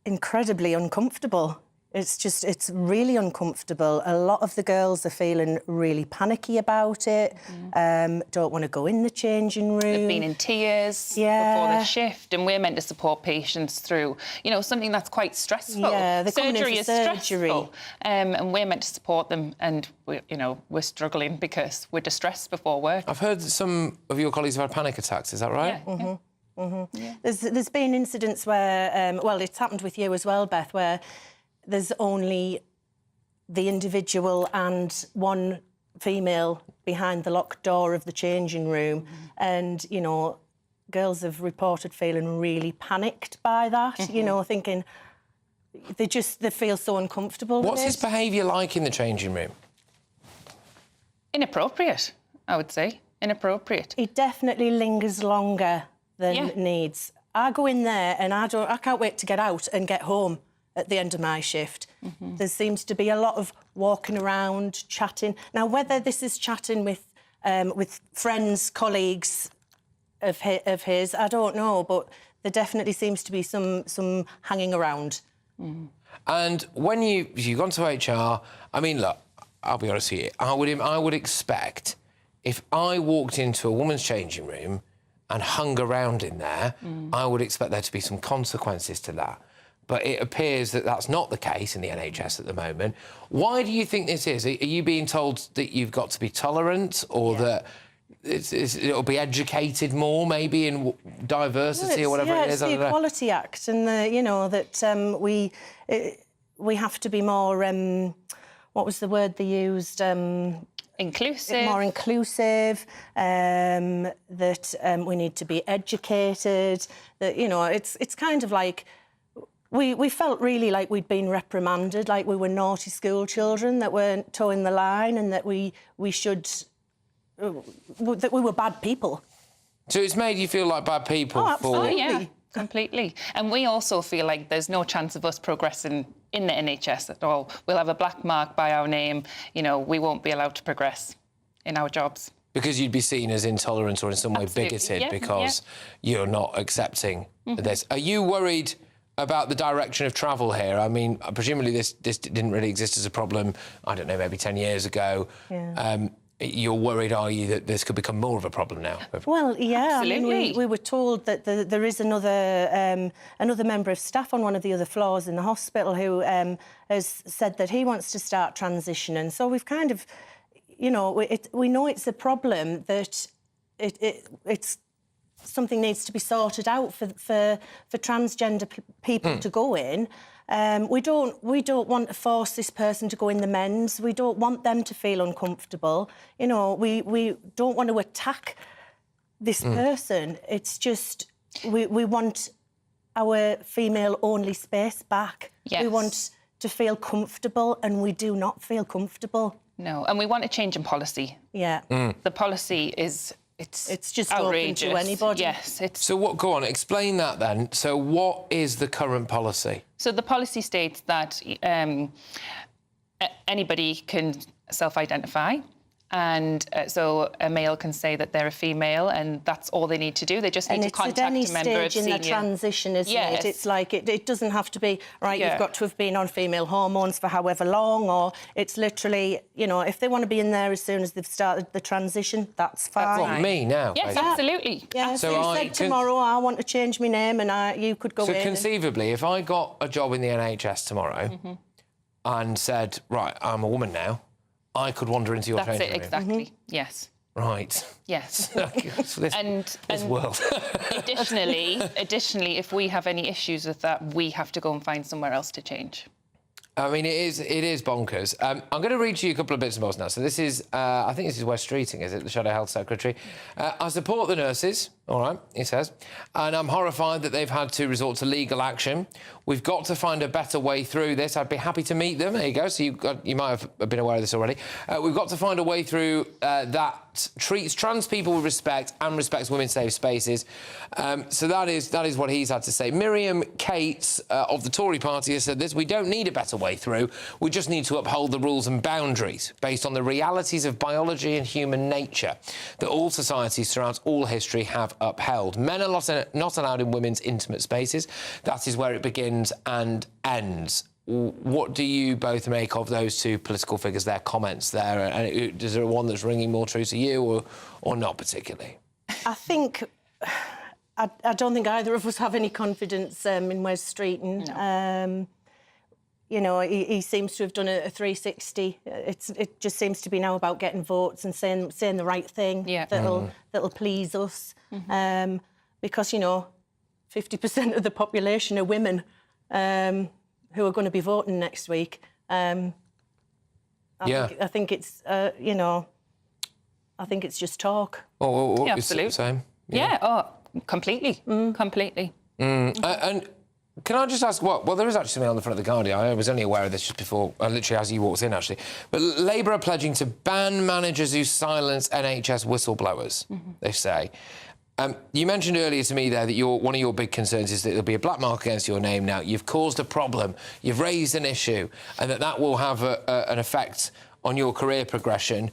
S8: Incredibly uncomfortable. It's really uncomfortable. A lot of the girls are feeling really panicky about it, don't want to go in the changing room.
S7: They've been in tears before the shift, and we're meant to support patients through, something that's quite stressful.
S8: Yeah, they're coming in for
S7: surgery is stressful, and we're meant to support them, and we're struggling because we're distressed before work.
S1: I've heard that some of your colleagues have had panic attacks, is that right?
S7: Yeah.
S8: Mm-hmm. Mm-hmm. Yeah. There's been incidents where, it's happened with you as well, Beth, where there's only the individual and one female behind the locked door of the changing room. And, girls have reported feeling really panicked by that, thinking they feel so uncomfortable
S1: What's
S8: with
S1: his behaviour like in the changing room?
S7: Inappropriate, I would say. Inappropriate.
S8: He definitely lingers longer than needs. I go in there and I can't wait to get out and get home at the end of my shift.
S7: Mm-hmm.
S8: There seems to be a lot of walking around, chatting. Now, whether this is chatting with friends, colleagues of his, I don't know, but there definitely seems to be some hanging around.
S7: Mm-hmm.
S1: And when you've gone to HR, I mean, look, I'll be honest with you, I would expect if I walked into a woman's changing room and hung around in there, I would expect there to be some consequences to that. But it appears that that's not the case in the NHS at the moment. Why do you think this is? Are you being told that you've got to be tolerant or that it'll be educated more, maybe, in diversity or whatever it is?
S8: It's the Equality Act and, that we have to be more... what was the word they used?
S7: Inclusive.
S8: More inclusive, that we need to be educated, that, it's kind of like... We felt really like we'd been reprimanded, like we were naughty school children that weren't towing the line and that we were bad people.
S1: So it's made you feel like bad people?
S8: Oh, absolutely.
S7: Yeah, completely. And we also feel like there's no chance of us progressing in the NHS at all. We'll have a black mark by our name. We won't be allowed to progress in our jobs.
S1: Because you'd be seen as intolerant or in some way bigoted because you're not accepting this. Are you worried about the direction of travel here? I mean, presumably this didn't really exist as a problem, I don't know, maybe 10 years ago.
S8: Yeah.
S1: You're worried, are you, that this could become more of a problem now?
S8: Well, yeah.
S7: Absolutely.
S8: I mean, we were told that there is another member of staff on one of the other floors in the hospital who has said that he wants to start transitioning. So we've kind of, we know it's a problem, that it's something needs to be sorted out for transgender people to go in. We don't want to force this person to go in the men's. We don't want them to feel uncomfortable. We don't want to attack this person. It's just we want our female-only space back.
S7: Yes.
S8: We want to feel comfortable, and we do not feel comfortable.
S7: No, and we want a change in policy.
S8: Yeah.
S7: The policy is... It's
S8: just
S7: outrageous.
S8: open to anybody.
S7: Yes, it's...
S1: So what? Go on, explain that then. So what is the current policy?
S7: So the policy states that anybody can self-identify And so a male can say that they're a female, and that's all they need to do. They just need to contact a member of senior.
S8: And it's at any stage in the transition, isn't it? It's like it doesn't have to be, right, you've got to have been on female hormones for however long, or it's literally, you know, if they want to be in there as soon as they've started the transition, that's fine.
S1: That's what, me now?
S7: Yes,
S1: basically.
S7: absolutely.
S8: Yeah,
S1: So
S8: so you
S1: I
S8: said tomorrow, I want to change my name, and you could go in.
S1: So conceivably, if I got a job in the NHS tomorrow and said, right, I'm a woman now, I could wander into your changing room.
S7: That's it, exactly. Yes.
S1: Right.
S7: Yes.
S1: This world.
S7: Additionally, if we have any issues with that, we have to go and find somewhere else to change.
S1: I mean, it is bonkers. I'm going to read you a couple of bits and bobs now. So this is, I think this is Wes Streeting, is it, the Shadow Health Secretary? I support the nurses, all right, he says, and I'm horrified that they've had to resort to legal action. We've got to find a better way through this. I'd be happy to meet them. There you go. So you might have been aware of this already. We've got to find a way through that treats trans people with respect and respects women's safe spaces. So that is what he's had to say. Miriam Cates of the Tory party has said this: we don't need a better way through. We just need to uphold the rules and boundaries based on the realities of biology and human nature that all societies throughout all history have upheld. Men are not allowed in women's intimate spaces. That is where it begins and ends. What do you both make of those two political figures, their comments there? And is there one that's ringing more true to you or not particularly?
S8: I think... I don't think either of us have any confidence in Wes Streeting. No. You know, he seems to have done a 360. It just seems to be now about getting votes and saying the right thing that'll please us. Because, you know, 50% of the population are women who are going to be voting next week. I think it's, you know, I think it's just talk.
S1: Oh,
S7: absolutely.
S1: Same.
S7: Completely. Completely.
S1: And can I just ask well, there is actually something on the front of The Guardian. I was only aware of this just before, literally as you walked in, actually. But Labour are pledging to ban managers who silence NHS whistleblowers, they say. You mentioned earlier to me there that one of your big concerns is that there'll be a black mark against your name now. You've caused a problem, you've raised an issue, and that will have an effect on your career progression.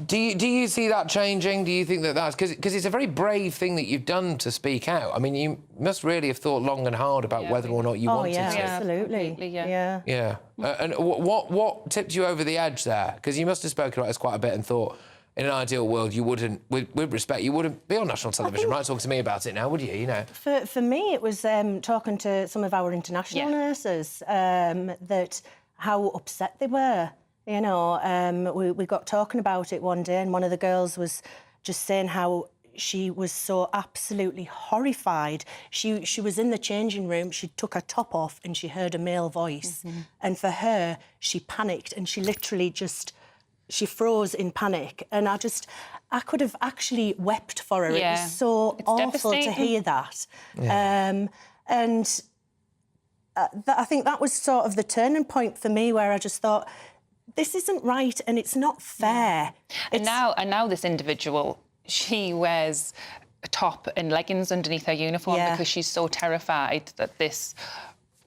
S1: Do you see that changing? Do you think that's... Because it's a very brave thing that you've done to speak out. I mean, you must really have thought long and hard about whether or not you wanted to.
S8: Absolutely.
S1: Yeah. And what tipped you over the edge there? Because you must have spoken about this quite a bit and thought, in an ideal world, you wouldn't, with respect, you wouldn't be on national television, right? Talk to me about it now, would you? You know.
S8: For me, it was talking to some of our international nurses that how upset they were. You know, we got talking about it one day, and one of the girls was just saying how she was so absolutely horrified. She was in the changing room, she took her top off and she heard a male voice. And for her, she panicked and she literally she froze in panic. And I could have actually wept for her.
S7: Yeah.
S8: It was so awful to hear that.
S1: Yeah.
S8: I think that was sort of the turning point for me, where I just thought, this isn't right and it's not fair.
S7: And now this individual, she wears a top and leggings underneath her uniform because she's so terrified that this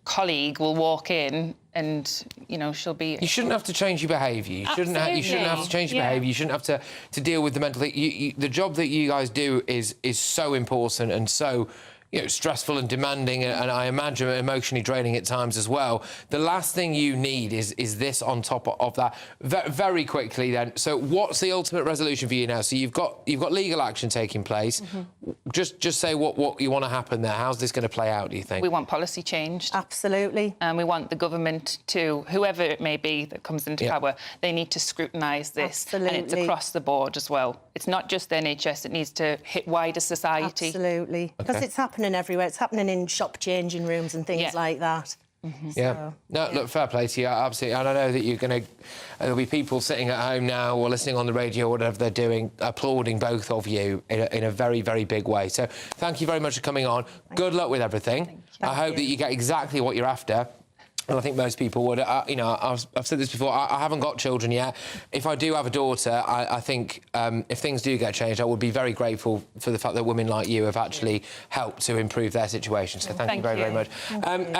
S7: colleague will walk in and, you know, she'll be...
S1: You shouldn't have to change your behaviour. You shouldn't have to change your behaviour. You shouldn't have to deal with the mental... the job that you guys do is so important and so... You know, stressful and demanding, and I imagine emotionally draining at times as well. The last thing you need is this on top of that. Very quickly, then. So, what's the ultimate resolution for you now? So, you've got legal action taking place. Just say what you want to happen there. How's this going to play out? Do you think?
S7: We want policy changed.
S8: Absolutely.
S7: And we want the government to, whoever it may be that comes into power, they need to scrutinise this.
S8: Absolutely.
S7: And it's across the board as well. It's not just the NHS. It needs to hit wider society.
S8: Absolutely. Because it's happening everywhere. It's happening in shop changing rooms and things like that.
S1: Yeah. No, look, fair play to you, absolutely. And I know that there'll be people sitting at home now or listening on the radio or whatever they're doing, applauding both of you in a very, very big way. So thank you very much for coming on. Good luck with everything. I hope that you get exactly what you're after. And I think most people would. You know, I've said this before, I haven't got children yet. If I do have a daughter, I think if things do get changed, I would be very grateful for the fact that women like you have actually helped to improve their situation. So thank you very, very much.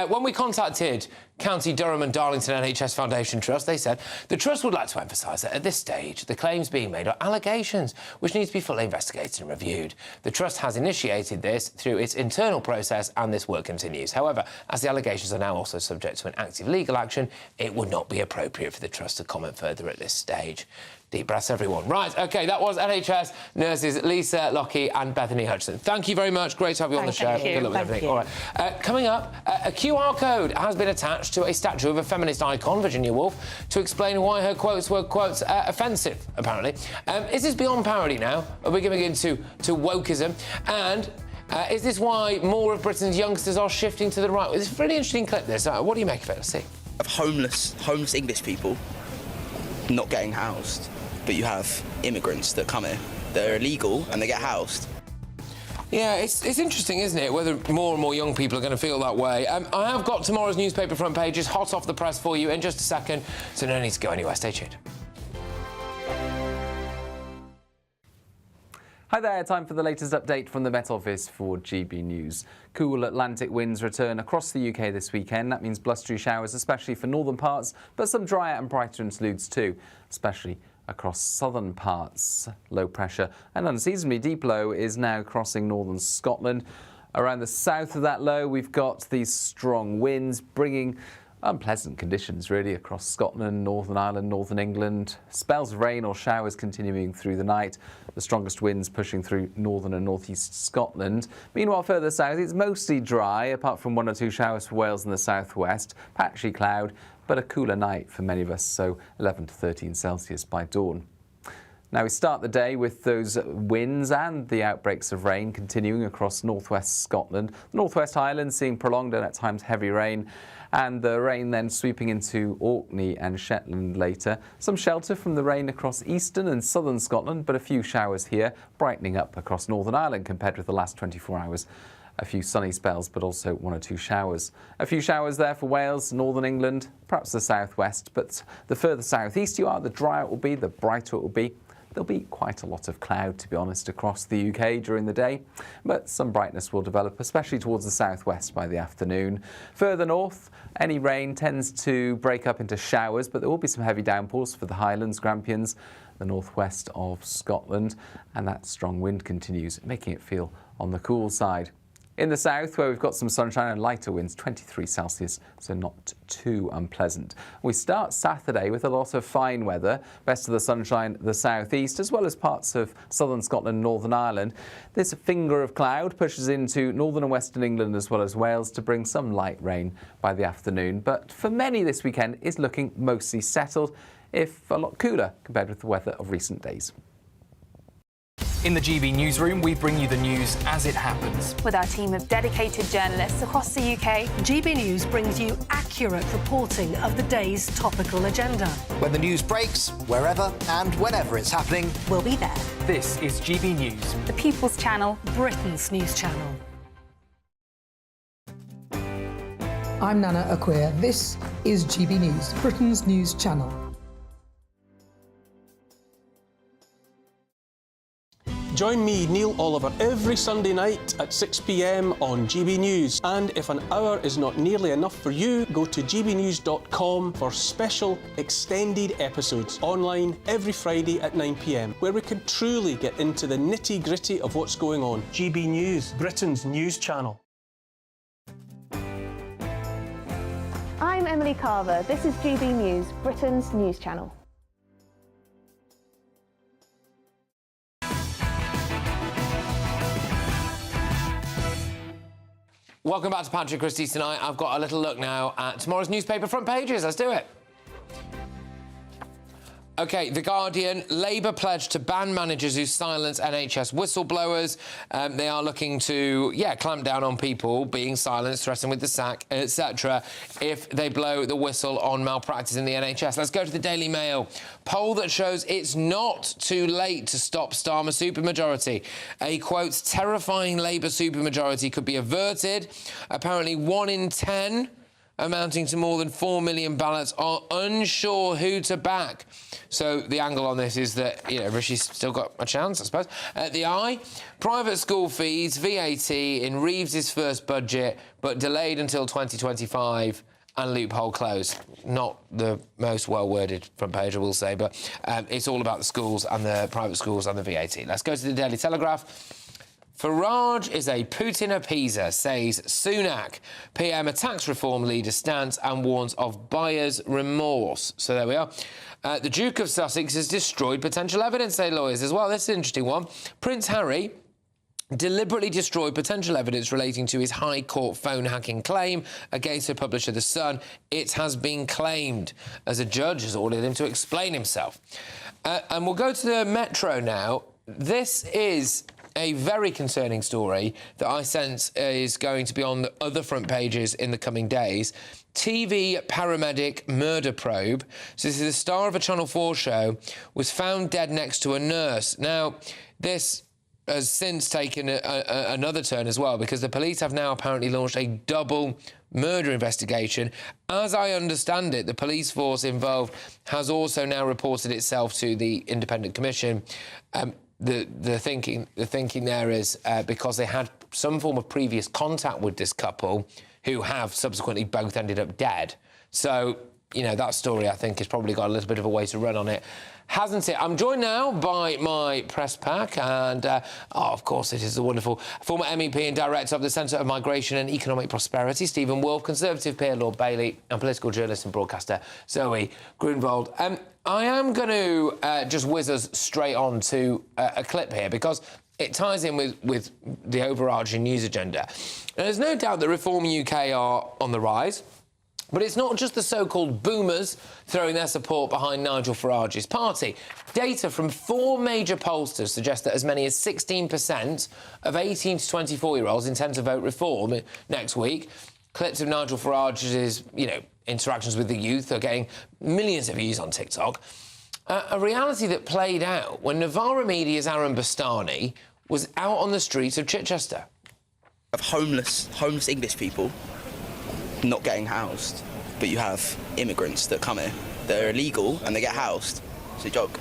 S1: When we contacted County Durham and Darlington NHS Foundation Trust, they said the Trust would like to emphasise that at this stage, the claims being made are allegations which need to be fully investigated and reviewed. The Trust has initiated this through its internal process and this work continues. However, as the allegations are now also subject to an active legal action, it would not be appropriate for the Trust to comment further at this stage. Deep breaths, everyone. Right, OK, that was NHS nurses Lisa, Lockie and Bethany Hutchinson. Thank you very much. Great to have you on the show. Good luck with everything. All right. Coming up, a QR code has been attached to a statue of a feminist icon, Virginia Woolf, to explain why her quotes were, quotes, offensive, apparently. Is this beyond parody now? Are we going into wokeism? And is this why more of Britain's youngsters are shifting to the right? It's a really interesting clip, this. What do you make of it? Let's see.
S22: Of homeless English people not getting housed, but you have immigrants that come here. They're illegal and they get housed.
S1: Yeah, it's interesting, isn't it, whether more and more young people are going to feel that way. I have got tomorrow's newspaper front pages hot off the press for you in just a second, so no need to go anywhere. Stay tuned.
S17: Hi there, time for the latest update from the Met Office for GB News. Cool Atlantic winds return across the UK this weekend. That means blustery showers, especially for northern parts, but some drier and brighter interludes too, especially across southern parts. Low pressure, an unseasonably deep low, is now crossing northern Scotland. Around the south of that low, we've got these strong winds bringing unpleasant conditions really across Scotland, Northern Ireland, Northern England. Spells of rain or showers continuing through the night. The strongest winds pushing through northern and northeast Scotland. Meanwhile, further south, it's mostly dry, apart from 1 or 2 showers for Wales and the southwest. Patchy cloud, but a cooler night for many of us, so 11 to 13 Celsius by dawn. Now we start the day with those winds and the outbreaks of rain continuing across northwest Scotland. The Northwest Highlands seeing prolonged and at times heavy rain, and the rain then sweeping into Orkney and Shetland later. Some shelter from the rain across eastern and southern Scotland, but a few showers here, brightening up across Northern Ireland compared with the last 24 hours. A few sunny spells, but also 1 or 2 showers. A few showers there for Wales, Northern England, perhaps the southwest, but the further southeast you are, the drier it will be, the brighter it will be. There'll be quite a lot of cloud, to be honest, across the UK during the day, but some brightness will develop, especially towards the southwest by the afternoon. Further north, any rain tends to break up into showers, but there will be some heavy downpours for the Highlands, Grampians, the northwest of Scotland, and that strong wind continues, making it feel on the cool side. In the south, where we've got some sunshine and lighter winds, 23 Celsius, so not too unpleasant. We start Saturday with a lot of fine weather, best of the sunshine the southeast, as well as parts of southern Scotland and Northern Ireland. This finger of cloud pushes into northern and western England as well as Wales to bring some light rain by the afternoon. But for many this weekend is looking mostly settled, if a lot cooler compared with the weather of recent days.
S18: In the GB newsroom, we bring you the news as it happens.
S19: With our team of dedicated journalists across the UK,
S23: GB News brings you accurate reporting of the day's topical agenda.
S11: When the news breaks, wherever and whenever it's happening,
S19: we'll be there.
S18: This is GB News,
S19: the People's Channel,
S23: Britain's news channel.
S20: I'm Nana Akua. This is GB News, Britain's news channel.
S26: Join me, Neil Oliver, every Sunday night at 6 p.m. on GB News. And if an hour is not nearly enough for you, go to gbnews.com for special extended episodes online every Friday at 9 p.m, where we can truly get into the nitty-gritty of what's going on. GB News, Britain's news channel.
S19: I'm Emily Carver. This is GB News, Britain's news channel.
S1: Welcome back to Patrick Christys tonight. I've got a little look now at tomorrow's newspaper front pages. Let's do it. OK, The Guardian, Labour pledged to ban managers who silence NHS whistleblowers. They are looking to, clamp down on people being silenced, threatened with the sack, etc., if they blow the whistle on malpractice in the NHS. Let's go to the Daily Mail. Poll that shows it's not too late to stop Starmer supermajority. A, quote, terrifying Labour supermajority could be averted. Apparently 1 in 10... amounting to more than 4 million ballots are unsure who to back. So the angle on this is that, Rishi's still got a chance, I suppose. The Eye, private school fees, VAT in Reeves's first budget, but delayed until 2025 and loophole closed. Not the most well-worded front page, I will say, but it's all about the schools and the private schools and the VAT. Let's go to the Daily Telegraph. Farage is a Putin appeaser, says Sunak. PM attacks reform leader stance and warns of buyer's remorse. So there we are. The Duke of Sussex has destroyed potential evidence, say lawyers as well. This is an interesting one. Prince Harry deliberately destroyed potential evidence relating to his High Court phone hacking claim against the publisher The Sun. It has been claimed, as a judge has ordered him to explain himself. And we'll go to the Metro now. This is a very concerning story that I sense is going to be on the other front pages in the coming days. TV paramedic murder probe. So this is the star of a Channel 4 show, was found dead next to a nurse. Now, this has since taken another turn as well, because the police have now apparently launched a double murder investigation. As I understand it, the police force involved has also now reported itself to the Independent Commission. The thinking there is because they had some form of previous contact with this couple, who have subsequently both ended up dead. So, you know, that story, I think, has probably got a little bit of a way to run on it, hasn't it? I'm joined now by my press pack, and, of course, it is the wonderful former MEP and Director of the Centre of Migration and Economic Prosperity, Stephen Wolfe, Conservative peer Lord Bailey, and political journalist and broadcaster Zoe Grunwald. I am going to just whiz us straight on to a clip here, because it ties in with the overarching news agenda. And there's no doubt that Reform UK are on the rise. But it's not just the so-called boomers throwing their support behind Nigel Farage's party. Data from 4 major pollsters suggest that as many as 16% of 18 to 24-year-olds intend to vote Reform next week. Clips of Nigel Farage's, interactions with the youth are getting millions of views on TikTok. A reality that played out when Novara Media's Aaron Bastani was out on the streets of Chichester.
S22: Of homeless English people not getting housed, but you have immigrants that come here. They're illegal and they get housed. It's a joke.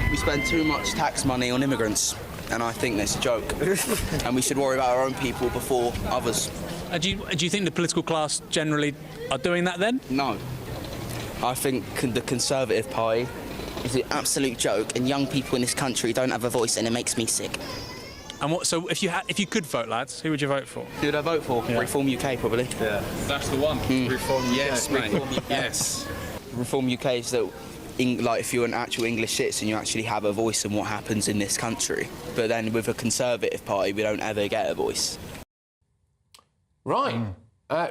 S22: We spend too much tax money on immigrants, and I think that's a joke. And we should worry about our own people before others.
S2: Do you think the political class generally are doing that then? No.
S22: I think the Conservative Party is an absolute joke, and young people in this country don't have a voice, and it makes me sick.
S2: And what? So if you could vote, lads, who would you vote for?
S22: Who would I vote for? Yeah. Reform UK, probably.
S2: Yeah. That's the one.
S22: Reform UK.
S2: Yes, mate.
S22: Reform UK.
S2: Yes.
S22: Reform UK is that, if you're an actual English citizen, you actually have a voice in what happens in this country. But then with a Conservative Party, we don't ever get a voice.
S1: Right.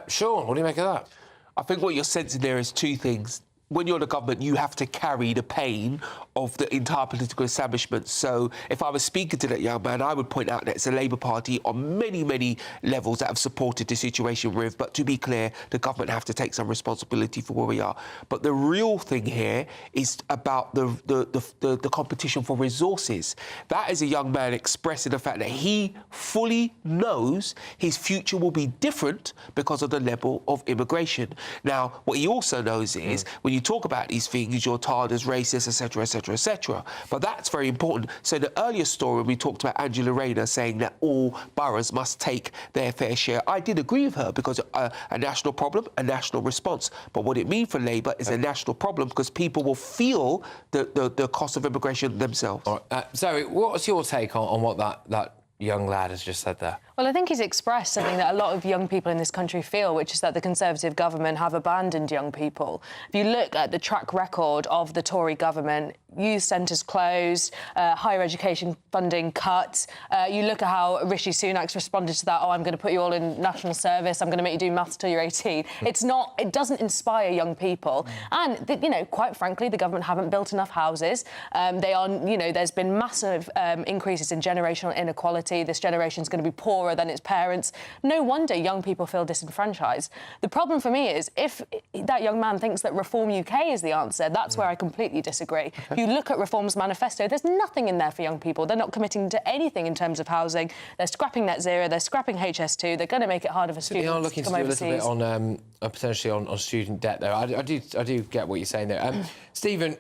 S1: Sean, what do you make of that?
S6: I think what you're sensing there is two things. When you're the government, you have to carry the pain of the entire political establishment. So if I was speaking to that young man, I would point out that it's a Labour Party on many, many levels that have supported the situation we're in. But to be clear, the government have to take some responsibility for where we are. But the real thing here is about the competition for resources. That is a young man expressing the fact that he fully knows his future will be different because of the level of immigration. Now, what he also knows is when you talk about these things, you're tarred as racist, etc., etc., etc. But that's very important. So the earlier story, we talked about Angela Rayner saying that all boroughs must take their fair share. I did agree with her because a national problem, a national response. But what it means for Labour is a national problem because people will feel the cost of immigration themselves.
S1: All right. Zoe, what's your take on what that young lad has just said there?
S10: Well, I think he's expressed something that a lot of young people in this country feel, which is that the Conservative government have abandoned young people. If you look at the track record of the Tory government, youth centres closed, higher education funding cut. You look at how Rishi Sunak's responded to that. Oh, I'm going to put you all in national service. I'm going to make you do maths till you're 18. It doesn't inspire young people. And, quite frankly, the government haven't built enough houses. There's been massive increases in generational inequality. This generation's going to be poorer than its parents. No wonder young people feel disenfranchised. The problem for me is if that young man thinks that Reform UK is the answer, that's where I completely disagree. If you look at Reform's manifesto, there's nothing in there for young people. They're not committing to anything in terms of housing. They're scrapping net zero. They're scrapping HS2. They're going to make it harder for students
S1: They are looking
S10: to
S1: to
S10: come
S1: do
S10: overseas.
S1: a little bit on potentially on student debt there. I do get what you're saying there. Stephen,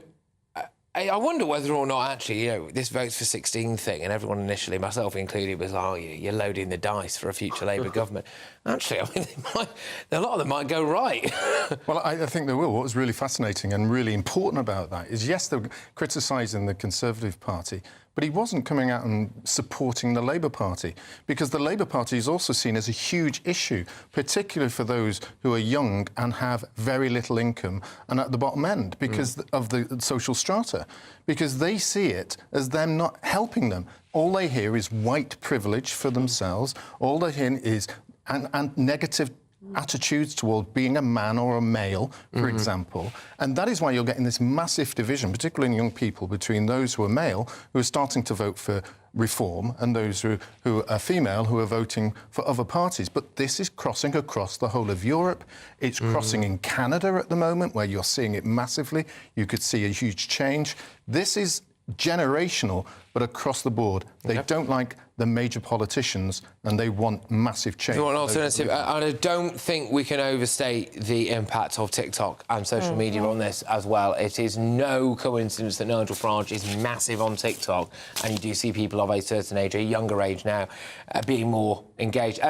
S1: I wonder whether or not, actually, you know, this votes for 16 thing, and everyone initially, myself included, was, oh, you're loading the dice for a future Labour government. Actually, I mean, a lot of them might go right.
S3: Well, I think they will. What was really fascinating and really important about that is, yes, they're criticising the Conservative Party, but he wasn't coming out and supporting the Labour Party, because the Labour Party is also seen as a huge issue, particularly for those who are young and have very little income and at the bottom end because of the social strata, because they see it as them not helping them. All they hear is white privilege for themselves. All they hear is and negative attitudes toward being a man or a male, for example. And that is why you're getting this massive division, particularly in young people, between those who are male, who are starting to vote for reform, and those who are female, who are voting for other parties. But this is crossing across the whole of Europe. It's crossing in Canada at the moment, where you're seeing it massively. You could see a huge change. This is generational, but across the board. They don't like the major politicians, and they want massive change.
S1: You want an alternative? And I don't think we can overstate the impact of TikTok and social media on this as well. It is no coincidence that Nigel Farage is massive on TikTok, and you do see people of a certain age, a younger age now, being more engaged.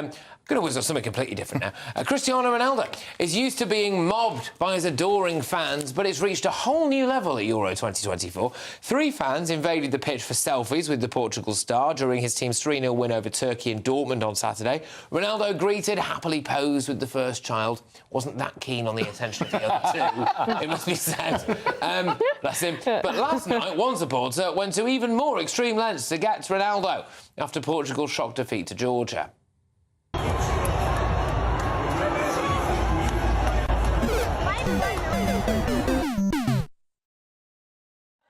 S1: Going to whiz on something completely different now. Cristiano Ronaldo is used to being mobbed by his adoring fans, but it's reached a whole new level at Euro 2024. 3 fans invaded the pitch for selfies with the Portugal star during his team's 3-0 win over Turkey in Dortmund on Saturday. Ronaldo greeted, happily posed with the first child. Wasn't that keen on the attention of the other 2, it must be said. Bless him. But last night, one supporter went to even more extreme lengths to get to Ronaldo after Portugal's shock defeat to Georgia.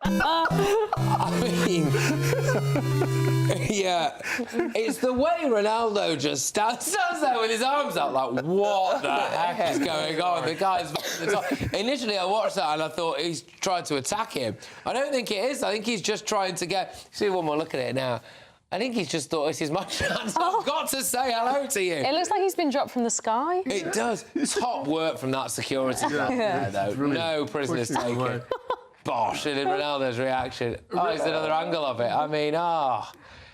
S1: I mean, yeah, it's the way Ronaldo just stands there with his arms up, like, what the heck is going on? The guy's the top. Initially, I watched that and I thought he's trying to attack him. I don't think it is. I think he's just trying to get... See one more look at it now. I think he's just thought, this is my chance. I've got to say hello to you.
S10: It looks like he's been dropped from the sky.
S1: It does. Top work from that security guard there, though. No prisoners taken. Bosh, and in Ronaldo's reaction. Oh, it's another angle of it. I mean,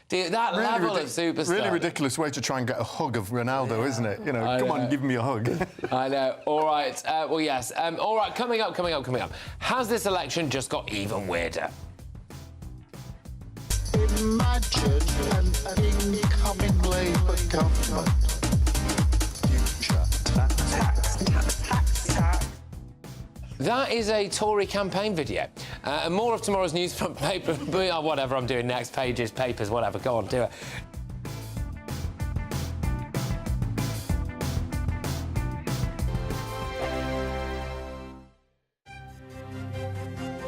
S1: dude, that really level of superstar.
S3: Really ridiculous way to try and get a hug of Ronaldo, isn't it? You know, come on, give me a hug.
S1: I know. All right. Well, yes. All right, coming up. Has this election just got even weirder?
S5: Imagine an incoming Labour government. Future tax.
S1: That is a Tory campaign video. And more of tomorrow's news front paper. Whatever I'm doing next, pages, papers, whatever. Go on, do it.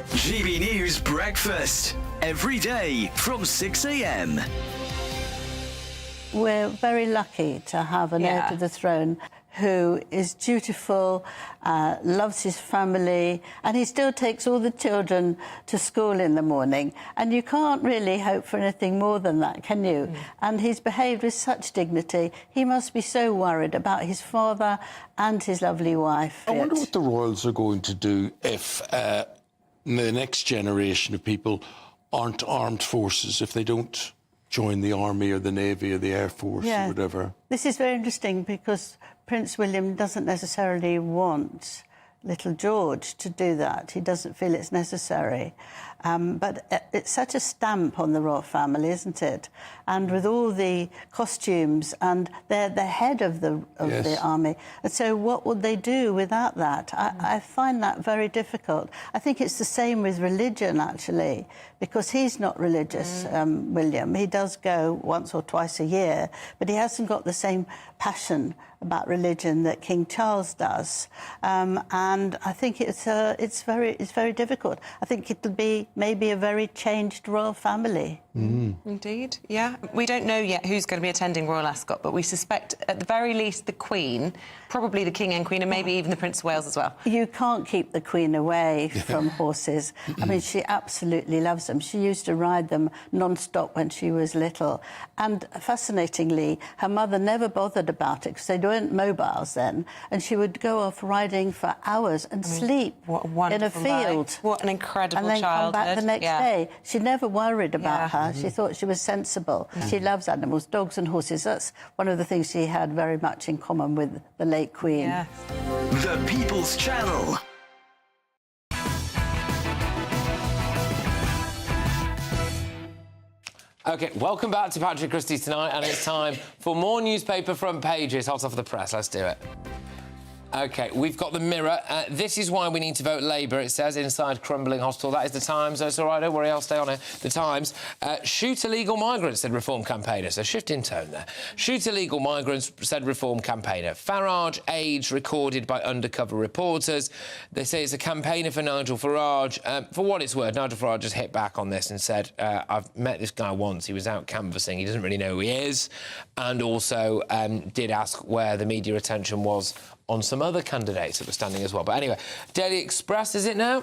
S4: GB News Breakfast. Every day from 6 a.m.
S12: We're very lucky to have an heir to the throne who is dutiful, loves his family, and he still takes all the children to school in the morning. And you can't really hope for anything more than that, can you? And he's behaved with such dignity. He must be so worried about his father and his lovely wife.
S14: I wonder what the royals are going to do if the next generation of people aren't armed forces, if they don't join the army or the navy or the air force or whatever.
S12: This is very interesting because Prince William doesn't necessarily want little George to do that. He doesn't feel it's necessary. But it's such a stamp on the royal family, isn't it? And with all the costumes, and they're the head of the army. And so what would they do without that? I find that very difficult. I think it's the same with religion, actually, because he's not religious, William. He does go once or twice a year, but he hasn't got the same passion about religion that King Charles does. And I think it's very difficult. I think it'll be maybe a very changed royal family.
S9: Indeed, yeah. We don't know yet who's going to be attending Royal Ascot, but we suspect, at the very least, the Queen, probably the King and Queen, and maybe even the Prince of Wales as well.
S12: You can't keep the Queen away from horses. I mean, she absolutely loves them. She used to ride them non-stop when she was little. And fascinatingly, her mother never bothered about it because they weren't mobiles then. And she would go off riding for hours and sleep in a field.
S9: Life. What an incredible
S12: and then
S9: childhood.
S12: come back the next day. She never worried about her. She thought she was sensible. She loves animals, dogs and horses. That's one of the things she had very much in common with the late Queen.
S4: The People's Channel.
S1: OK, welcome back to Patrick Christys tonight, and it's time for more newspaper front pages, hot off the press. Let's do it. OK, we've got the Mirror. This is why we need to vote Labour, it says, inside crumbling hospital. That is the Times. It's all right, don't worry, I'll stay on it. The Times. Shoot illegal migrants, said Reform campaigner. So shift in tone there. Shoot illegal migrants, said Reform campaigner. Farage age recorded by undercover reporters. They say it's a campaigner for Nigel Farage. For what it's worth, Nigel Farage just hit back on this and said, I've met this guy once. He was out canvassing. He doesn't really know who he is. And also did ask where the media attention was on some other candidates that were standing as well. But anyway, Daily Express, is it now?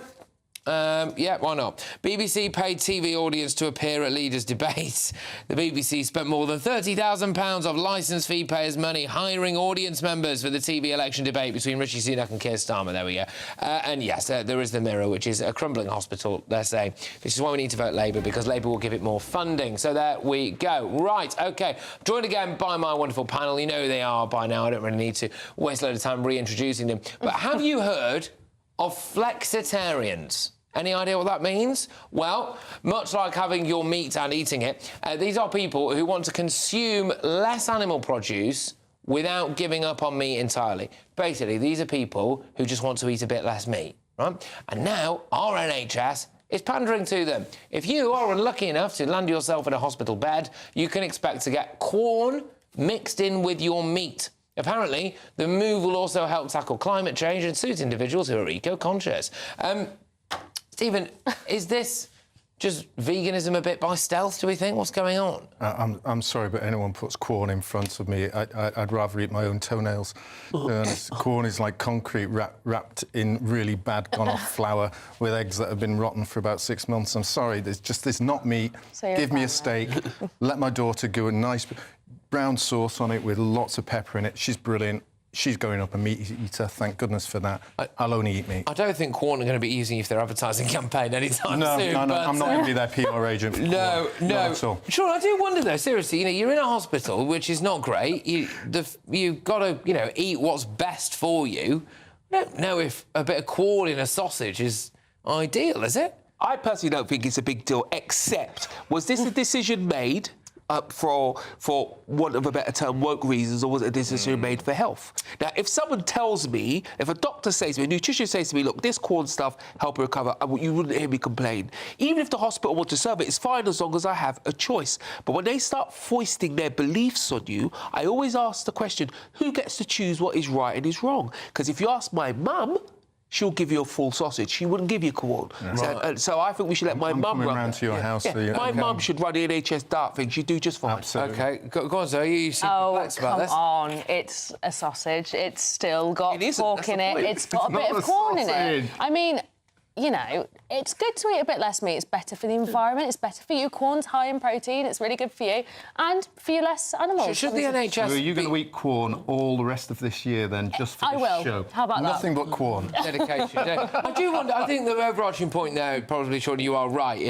S1: Yeah, why not? BBC paid TV audience to appear at leaders' debates. The BBC spent more than £30,000 of licence fee payers' money hiring audience members for the TV election debate between Rishi Sunak and Keir Starmer. There we go. And yes, there is the Mirror, which is a crumbling hospital, they're saying. This is why we need to vote Labour, because Labour will give it more funding. So there we go. Right, OK. Joined again by my wonderful panel. You know who they are by now. I don't really need to waste a load of time reintroducing them. But have you heard of flexitarians? Any idea what that means? Well, much like having your meat and eating it, these are people who want to consume less animal produce without giving up on meat entirely. Basically, these are people who just want to eat a bit less meat, right? And now our NHS is pandering to them. If you are unlucky enough to land yourself in a hospital bed, you can expect to get Quorn mixed in with your meat. Apparently, the move will also help tackle climate change and suit individuals who are eco-conscious. Stephen, is this just veganism a bit by stealth, do we think? What's going on?
S3: I'm sorry, but anyone puts Quorn in front of me, I'd rather eat my own toenails. Quorn is like concrete wrapped in really bad, gone-off flour with eggs that have been rotten for about 6 months. I'm sorry, there's not meat.
S10: So
S3: give me a steak. Let my daughter do a nice brown sauce on it with lots of pepper in it. She's brilliant. She's going up a meat eater, thank goodness for that. I'll only eat meat.
S1: I don't think Quorn are going to be using you for their advertising campaign anytime soon.
S3: No, I'm not going to be their PR agent.
S1: No.
S3: Not at all.
S1: Sure, I do wonder, though, seriously, you're in a hospital, which is not great. You've got to, eat what's best for you. I don't know if a bit of Quorn in a sausage is ideal, is it?
S6: I personally don't think it's a big deal, except, was this a decision made for want of a better term, woke reasons, or was it a decision made for health? Now, if someone tells me, if a doctor says to me, a nutritionist says to me, look, this Quorn stuff help you recover, you wouldn't hear me complain. Even if the hospital want to serve it, it's fine as long as I have a choice. But when they start foisting their beliefs on you, I always ask the question, who gets to choose what is right and is wrong? Because if you ask my mum, she'll give you a full sausage. She wouldn't give you Quorn. Yeah. So I think we should let my mum run.
S3: Round to your house. Yeah. So
S6: my mum should run the NHS dart thing. She'd do just fine.
S3: Absolutely.
S1: OK, go on, Zoe. You seem perplexed about this.
S10: Come on. It's a sausage. It's still got pork in it. It's got a bit of Quorn in it. I mean, it's good to eat a bit less meat. It's better for the environment. It's better for you. Quorn's high in protein. It's really good for you. And for you less animals.
S1: Should the NHS...
S3: So are you going to eat Quorn all the rest of this year, then, just for this show?
S10: How about
S3: Nothing but Quorn.
S1: Dedication. I do wonder, I think the overarching point now, probably, Sean, you are right,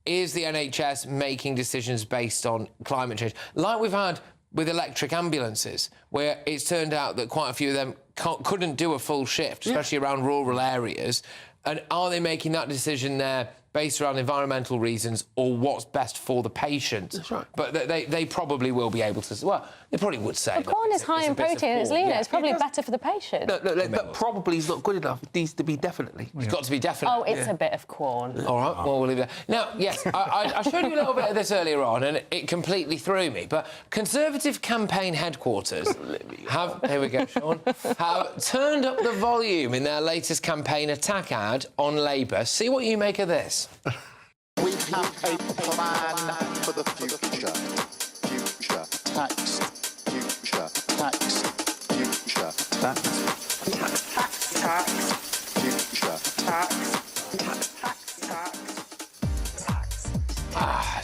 S1: is the NHS making decisions based on climate change? Like we've had with electric ambulances, where it's turned out that quite a few of them couldn't do a full shift, especially around rural areas. And are they making that decision there based around environmental reasons or what's best for the patient?
S6: That's right.
S1: But they probably will be able to... Well, they probably would say...
S10: But Quorn is high in protein, it's leaner, it's probably better for the patient.
S6: No, but probably is not good enough. It needs to be definitely.
S1: It's got to be definitely.
S10: Oh, it's a bit of Quorn.
S1: All right, well, we'll leave it there. Now, yes, I showed you a little bit of this earlier on, and it completely threw me, but Conservative campaign headquarters have... Here we go, Sean. Have turned up the volume in their latest campaign attack ad on Labour. See what you make of this.
S5: We have a plan for the future. Future tax. Future tax. Future tax. Tax. Future tax.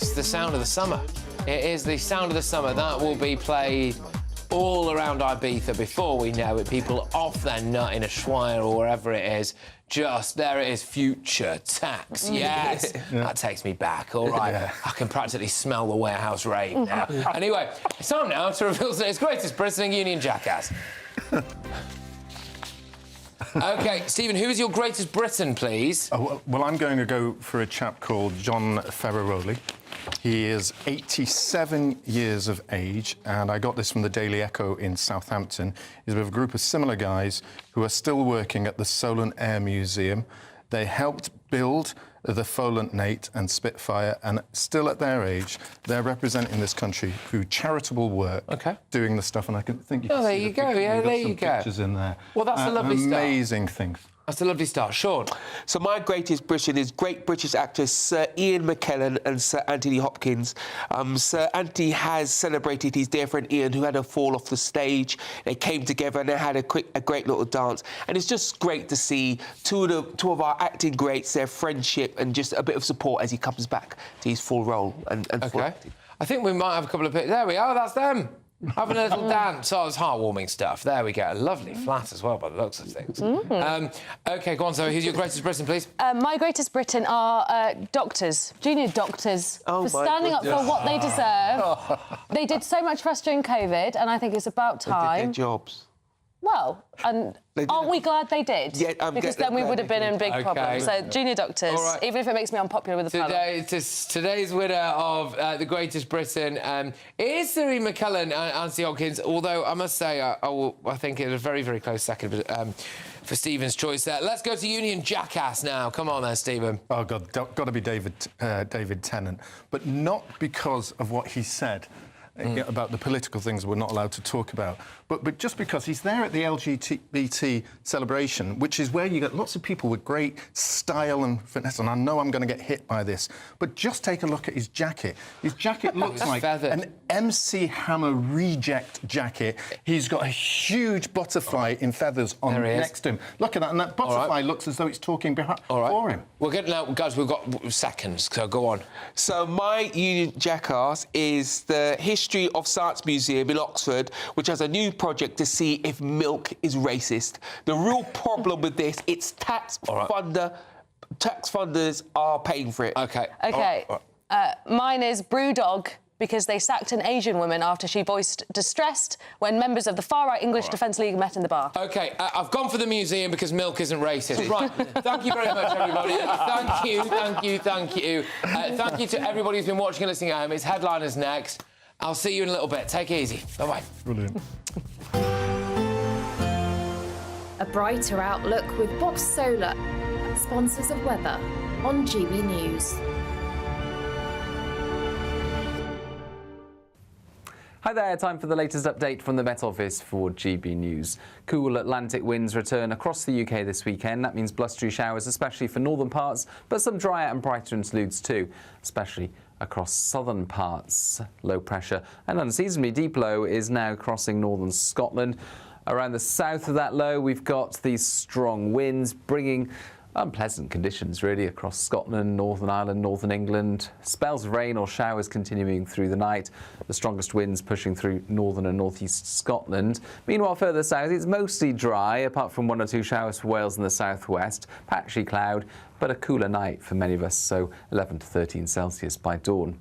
S1: It's the sound of the summer. It is the sound of the summer. That will be played all around Ibiza before we know it. People off their nut in Ushuaia or wherever it is. Just, there it is, future tax. Yes. That takes me back. All right. I can practically smell the warehouse rave now. Anyway, it's time now to reveal today's greatest Britain and Union jackass. OK, Stephen, who is your greatest Briton, please?
S3: Well, I'm going to go for a chap called John Ferraroli. He is 87 years of age, and I got this from the Daily Echo in Southampton. He's with a group of similar guys who are still working at the Solent Air Museum. They helped build the Folent Nate and Spitfire, and still at their age, they're representing this country through charitable work, doing the stuff, and I can think you can
S1: there
S3: see
S1: you
S3: the
S1: go,
S3: picture.
S1: yeah,
S3: We've got
S1: there
S3: some
S1: you go.
S3: pictures in there.
S1: Well, that's a lovely start.
S3: Amazing thing.
S1: That's a lovely start. Sean?
S6: So my greatest Briton is great British actors Sir Ian McKellen and Sir Anthony Hopkins. Sir Anthony has celebrated his dear friend Ian, who had a fall off the stage. They came together and they had a great little dance. And it's just great to see two of our acting greats, their friendship and just a bit of support as he comes back to his full role and full acting.
S1: I think we might have a couple of pictures. There we are, that's them. Having a little dance. Oh, it's heartwarming stuff. There we go. A lovely flat as well, by the looks of things. OK, go on, so who's your greatest Briton, please?
S10: My greatest Briton are doctors, junior doctors, for standing up for what they deserve. They did so much for us during COVID, and I think it's about time.
S6: They did their jobs.
S10: Well, and aren't we glad they did?
S6: Yeah,
S10: because then we would have been in big problems. So, junior doctors, even if it makes me unpopular with the panel.
S1: Today's winner of the greatest Briton is Sir Ian McKellen and Anthony Hopkins, although I must say I think it's a very, very close second for Stephen's choice there. Let's go to Union Jackass now. Come on then, Stephen.
S3: Oh, God, got to be David Tennant. But not because of what he said about the political things we're not allowed to talk about, but just because he's there at the LGBT celebration, which is where you get lots of people with great style and fitness, and I know I'm going to get hit by this, but just take a look at his jacket. His jacket looks like an MC Hammer reject jacket. He's got a huge butterfly in feathers on next to him. Look at that, and that butterfly looks as though it's talking for him.
S1: We're getting out, guys, we've got seconds, so go on.
S6: So my Union Jackass is the History of Science Museum in Oxford, which has a new project to see if milk is racist. The real problem with this, it's tax funders are paying for it.
S10: OK. Mine is Brewdog, because they sacked an Asian woman after she voiced distress when members of the far-right English Defence League met in the bar.
S1: OK, I've gone for the museum because milk isn't racist. Right, thank you very much, everybody. Thank you. Thank you to everybody who's been watching and listening at home. It's Headliners next. I'll see you in a little bit. Take it easy. Bye-bye.
S3: Brilliant.
S13: A brighter outlook with Box Solar, sponsors of weather on GB News.
S17: Hi there, time for the latest update from the Met Office for GB News. Cool Atlantic winds return across the UK this weekend. That means blustery showers, especially for northern parts, but some drier and brighter interludes too, especially across southern parts. Low pressure, an unseasonably deep low, is now crossing northern Scotland. Around the south of that low, we've got these strong winds bringing unpleasant conditions really across Scotland, Northern Ireland, Northern England. Spells of rain or showers continuing through the night. The strongest winds pushing through northern and northeast Scotland. Meanwhile, further south, it's mostly dry, apart from 1 or 2 showers for Wales and the southwest. Patchy cloud, but a cooler night for many of us, so 11 to 13 Celsius by dawn.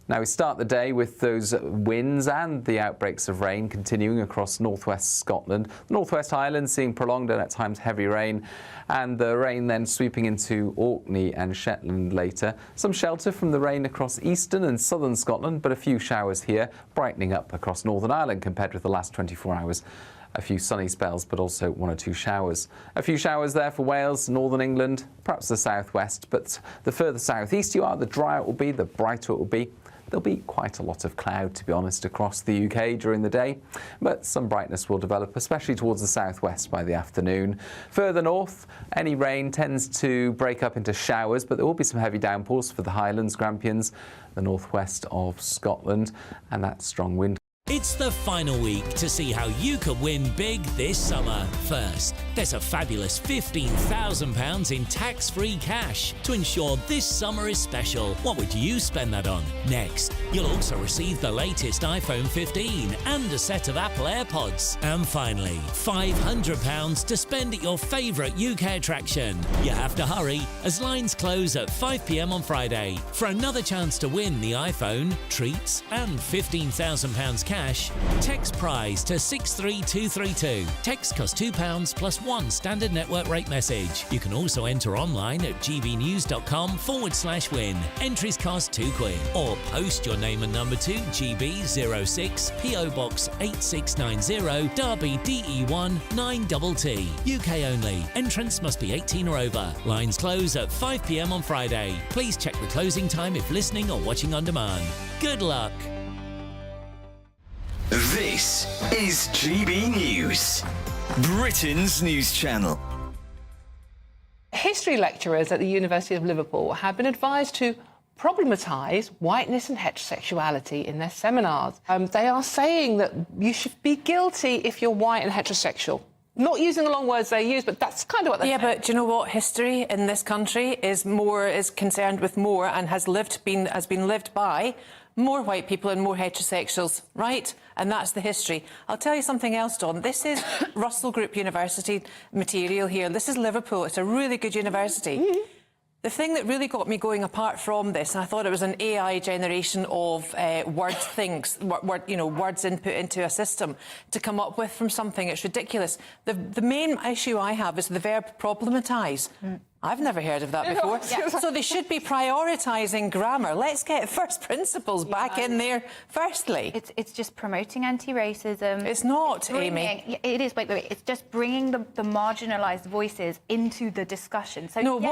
S17: Now, we start the day with those winds and the outbreaks of rain continuing across northwest Scotland. The Northwest Highlands seeing prolonged and at times heavy rain, and the rain then sweeping into Orkney and Shetland later. Some shelter from the rain across eastern and southern Scotland, but a few showers here, brightening up across Northern Ireland compared with the last 24 hours. A few sunny spells, but also 1 or 2 showers. A few showers there for Wales, Northern England, perhaps the southwest, but the further southeast you are, the drier it will be, the brighter it will be. There'll be quite a lot of cloud, to be honest, across the UK during the day, but some brightness will develop, especially towards the southwest by the afternoon. Further north, any rain tends to break up into showers, but there will be some heavy downpours for the Highlands, Grampians, the northwest of Scotland, and that strong wind.
S7: It's the final week to see how you could win big this summer. First, there's a fabulous £15,000 in tax-free cash to ensure this summer is special. What would you spend that on? Next, you'll also receive the latest iPhone 15 and a set of Apple AirPods. And finally, £500 to spend at your favourite UK attraction. You have to hurry, as lines close at 5 p.m. on Friday. For another chance to win the iPhone, treats and £15,000 cash, text prize to 63232. Text costs £2 plus one standard network rate message. You can also enter online at gbnews.com/win. Entries cost £2 or post your name and number to GB06 PO Box 8690 Derby DE1 9TT. UK only. Entrance must be 18 or over. Lines close at 5 p.m. on Friday. Please check the closing time if listening or watching on demand. Good luck.
S4: This is GB News, Britain's news channel.
S15: History lecturers at the University of Liverpool have been advised to problematise whiteness and heterosexuality in their seminars. They are saying that you should be guilty if you're white and heterosexual. Not using the long words they use, but that's kind of what they're saying.
S16: Yeah, but do you know what? History in this country is concerned with more and has been lived by more white people and more heterosexuals, right? And that's the history. I'll tell you something else, Dawn. This is Russell Group University material here. This is Liverpool. It's a really good university. Mm-hmm. The thing that really got me going apart from this, and I thought it was an AI generation of words input into a system to come up with from something. It's ridiculous. The main issue I have is the verb problematise. I've never heard of that before. Yeah. So they should be prioritising grammar. Let's get first principles back in there firstly.
S21: It's just promoting anti-racism.
S16: It's not, Amy.
S21: It is. Wait. It's just bringing the marginalised voices into the discussion. So
S16: no,